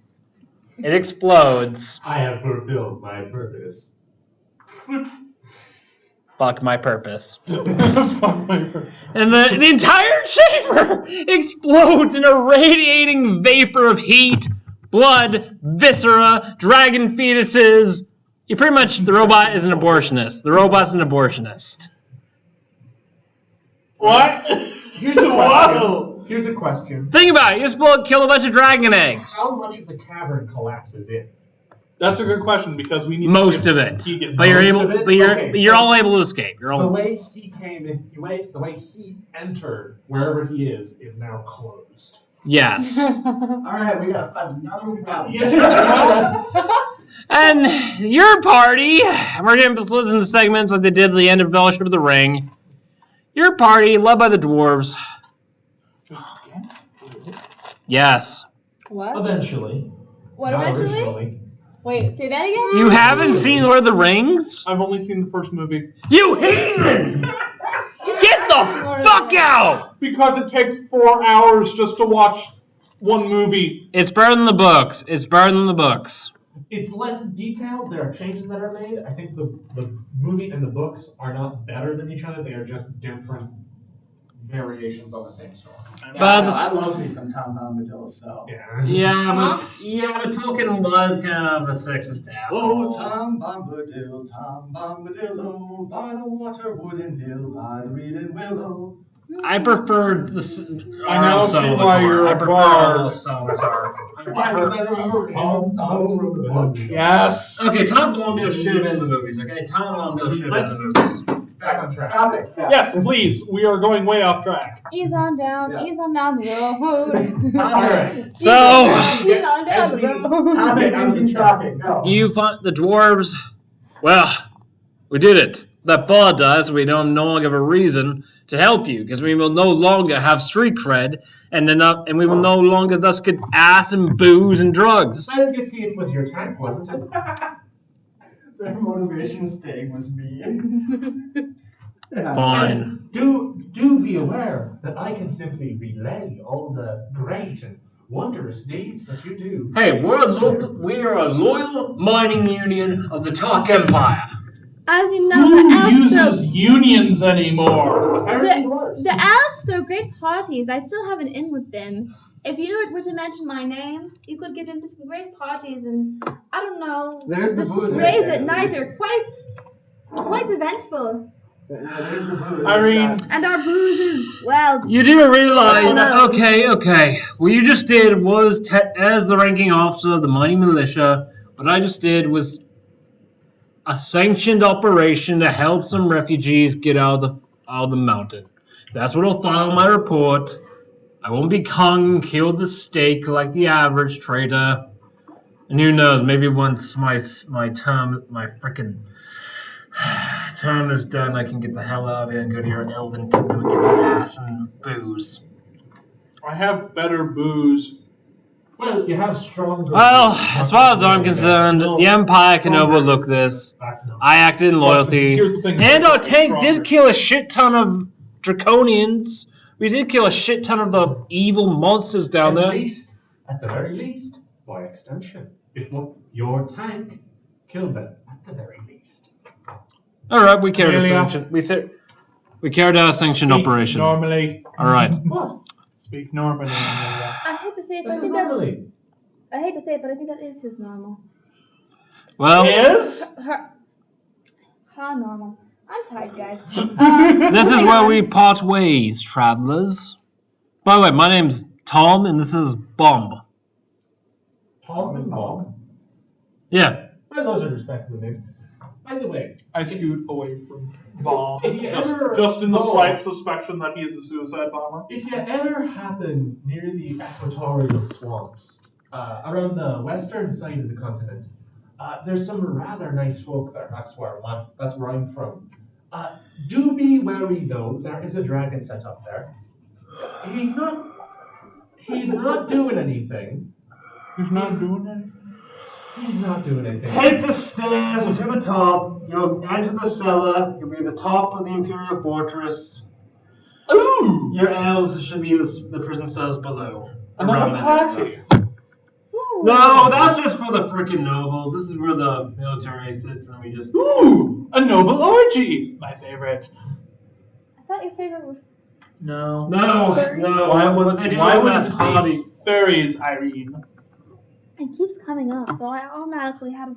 It explodes. I have fulfilled my purpose. Fuck my purpose. Fuck my purpose. And the entire chamber explodes in a radiating vapor of heat, blood, viscera, dragon fetuses. You pretty much, the robot is an abortionist. The robot's an abortionist. What? Here's a Whoa. question. Here's a question. Think about it. You just kill a bunch of dragon eggs. How much of the cavern collapses in? That's a good question because we need Most to of it. Keegan But you're Most able. of it? But you're Okay, you're so- all able to escape. You're The all. way he came in, the way he entered wherever he is now closed. Yes. All right, we gotta find another route. And your party, we're going to listen to segments like they did at the end of Fellowship of the Ring. Your party, led by the dwarves. Yes. What? Eventually. What Not eventually? originally. Wait, say that again? You haven't seen Lord of the Rings? I've only seen the first movie. You heathen! Get the fuck out! Because it takes 4 hours just to watch one movie. It's better than the books. It's better than the books. It's less detailed. There are changes that are made. I think the movie and the books are not better than each other. They are just different variations on the same story. But I love me some Tom Bombadil, so. Yeah. but Tolkien was kind of a sexist Oh, asshole. Tom Bombadil, oh, by the water, wooden hill, by the reed willow. I preferred the I now see why you're I a prefer bard. Arl Salvatore. Why? Because I remember reading songs from the book. Yes. Okay, Tom Bombadil should have been in the movies, okay? Tom Bombadil should have been in the movies. Back on track. Topic. Yeah. Yes, please. We are going way off track. Ease on down, Yeah. ease on down the road. Topic. So, Ease on down the road. Topic. As he's talking. Go. you find the dwarves. Well, we did it. That bard dies, we don't no longer have a reason to help you, because we will no longer have street cred, and we will no longer thus get ass and booze and drugs. I guess it was your tank, wasn't it? Their motivation staying was me. And I'm Fine. And do be aware that I can simply relay all the great and wondrous deeds that you do. Hey, we are a loyal mining union of the Talk Empire. As you know, Who the elves uses throw, unions anymore? Apparently worse. the elves throw great parties. I still have an in with them. If you were to mention my name, you could get into some great parties, and I don't know. There's the booze right rays there, at night Luis. are quite eventful, Yeah, there's the booze. Irene. and our booze is well. You do realize, Oh, no. okay. What you just did was, as the ranking officer of the mining militia, what I just did was a sanctioned operation to help some refugees get out of the mountain. That's what will follow my report. I won't be hung and killed the stake like the average traitor. And who knows, maybe once my frickin' term is done, I can get the hell out of here and go to your elven kingdom and get some ass and booze. I have better booze. Well, you have stronger. Well, as far as I'm concerned, the Empire can overlook this. I acted in loyalty. Here's the thing. And our tank Stronger. did kill a shit ton of draconians. We did kill a shit ton of the evil monsters down there. At the very least, by extension, your tank killed them. At the very least. All right, we carried a Amelia. sanction. We carried out a sanctioned Speak operation. Normally. All right. What? Speak normally, Amelia. I hate to say it, but I This is think that normally. I hate to say it, but I think that is his normal. Well, Is? How normal? I'm tired, guys. this is where we part ways, travelers. By the way, my name's Tom, and this is Bomb. Tom and Bob. Yeah. Well, those are respectable names. By the way, I scoot away from bomb. If you ever Just in the go- slight suspicion that he is a suicide bomber. if you ever happen near the equatorial swamps, around the western side of the continent, there's some rather nice folk there. That's where I'm from. Do be wary though. There is a dragon set up there. He's not doing anything. He's not doing anything. He's not doing anything. Take the stairs to the top. You'll enter the cellar. You'll be at the top of the Imperial Fortress. Ooh! Your elves should be in the prison cells below. Another Around that party. area. Ooh. No, that's just for the freaking nobles. This is where the military sits, and we just. Ooh! A noble orgy! My favorite. I thought your favorite was No. No. Why would, What they do why with would that it party? be fairies, Irene? it keeps coming up, so I automatically had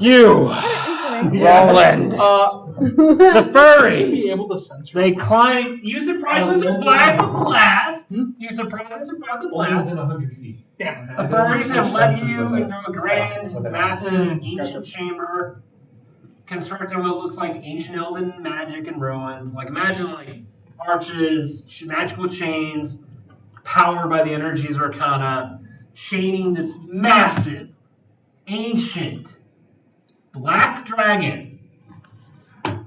You, an inkling. Roland. The Be furries. able to censor. They climb. You surprisingly survived the blast. You surprisingly survived the Only blast. within 100 feet. Damn. The furries have led Senses you with into a grand, massive, ancient chamber constructed what looks like ancient elven magic and ruins. Like imagine like arches, magical chains, powered by the energies of Arcana, chaining this massive, ancient black dragon.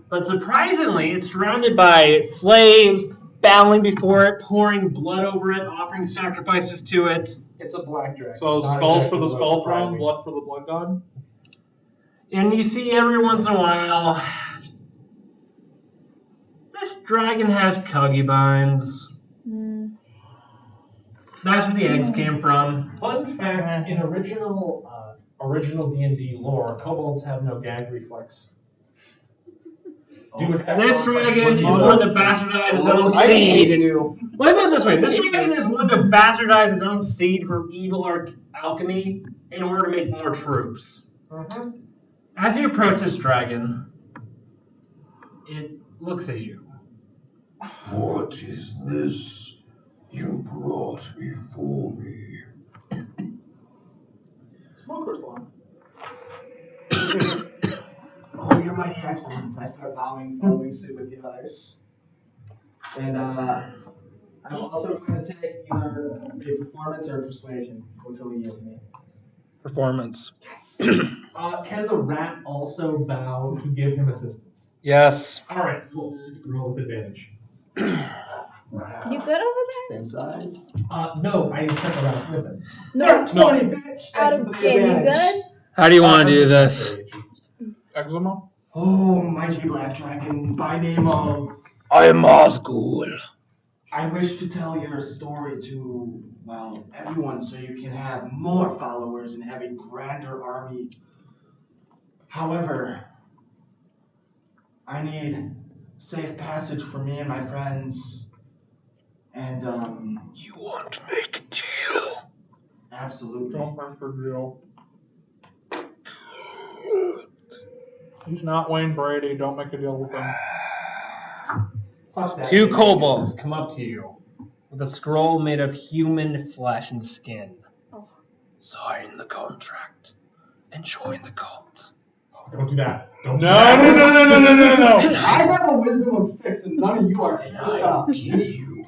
But surprisingly, it's surrounded by slaves bowing before it, pouring blood over it, offering sacrifices to it. It's a black dragon. So Not skulls for exactly the what's skull throne, surprising. blood for the blood god? And you see every once in a while, this dragon has concubines. Hmm. That's where the eggs came from. Fun fact: in original D&D lore, kobolds have no gag reflex. This dragon is one to bastardize its own seed. Wait, put it this way: this dragon is one to bastardize its own seed for evil alchemy in order to make more troops. Mm-hmm. As you approach this dragon, it looks at you. What is this you brought before me? Smoker's lawn. Oh, your mighty excellence. I start bowing, following suit with the others. And I'm also going to take either a performance or a persuasion, which will you give me? Performance. Yes. Can the rat also bow to give him assistance? Yes. All right, roll with advantage. You good over Same size. No, I check the rat with him. there? No, 20, bitch! No. Out of game, you good? How do you want to do this? Eczema? Oh, mighty black dragon, by name of... I am Osgood. I wish to tell your story to, well, everyone so you can have more followers and have a grander army. However, I need safe passage for me and my friends. And, You want to make a deal? absolutely. Don't run for jail. He's not Wayne Brady. Don't make a deal with him. Fuck that. Two kobolds come up to you with a scroll made of human flesh and skin. Sign the contract and join the cult. Don't do that. Don't do No, that. no. I have a wisdom of 6 and none of you are. Stop. Give you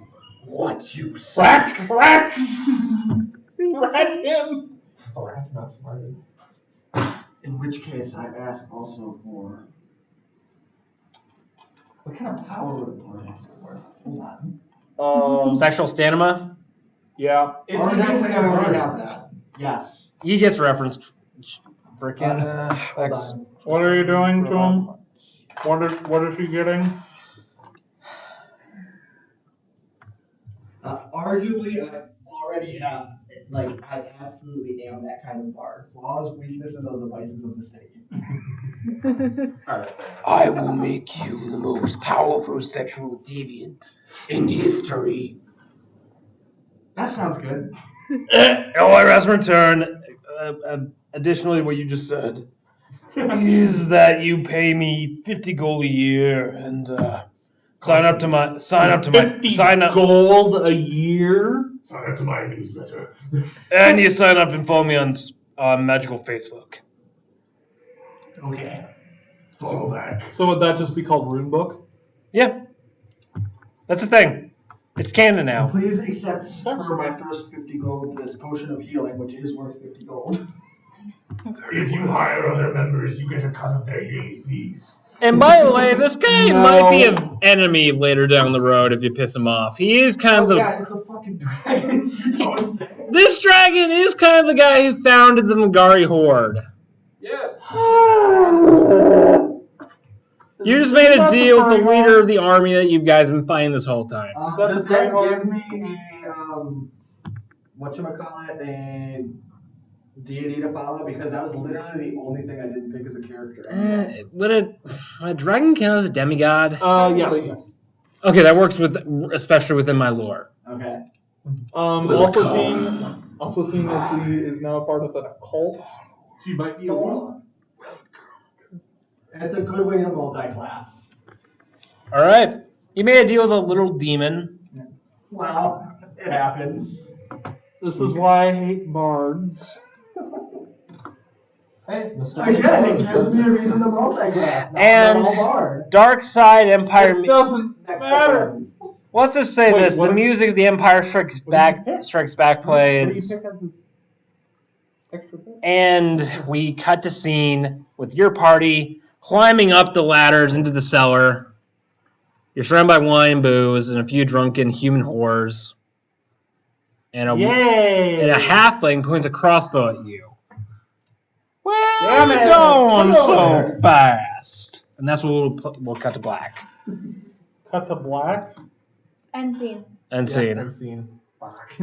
what you say. Rat him. The rat's not smart. In which case, I ask also for... What kind of power would a board ask for? Hold on. Sexual stamina? Yeah. Is Already, he I already have that. Yes. He gets referenced. Frickin' Hold on. What are you doing to him? What is he getting? Arguably, I already have, like, I absolutely am that kind of bard. Flaws, weaknesses, or the vices of the city. I will make you the most powerful sexual deviant in history. That sounds good. LR has returned. Additionally, what you just said is that you pay me 50 gold a year and sign up gold a year? Sign up to my newsletter. and you sign up and follow me on Magical Facebook. Okay. Follow back. So would that just be called Runebook? Yeah, that's the thing. It's canon now. Please accept for my first 50 gold this potion of healing, which is worth 50 gold. If you hire other members, you get a cut of their yearly fees. And by the way, this guy might be an enemy later down the road if you piss him off. He is kind of the. Yeah, it's a fucking dragon. You don't say. This dragon is kind of the guy who founded the Magari Horde. Yeah. You just made a deal with the leader of the army that you guys have been fighting this whole time. Does that give me a whatchamacallit, a deity to follow? Because that was literally the only thing I didn't pick as a character. Would a dragon count as a demigod? Yes. Okay, that works especially within my lore. Okay. Also seeing that he is now a part of an occult. He might be a warlock. It's a good way to multi-class. All right, you made a deal with a little demon. Well, it happens. This is why I hate bards. Hey, Again, it gives me a reason to multi-class. And Not all bard. Dark Side Empire. It doesn't Next matter. one. Let's just say Wait, this: what the did- music of the Empire Strikes Back pick? Strikes Back What do you plays, pick as his extra pick? and we cut to scene with your party climbing up the ladders into the cellar. You're surrounded by wine, booze, and a few drunken human whores. And Yay! a halfling points a crossbow at you. Where Yeah, are we man. going Come so over. fast? And that's what we'll cut to black Cut to black. End scene. and scene. And scene. Fuck.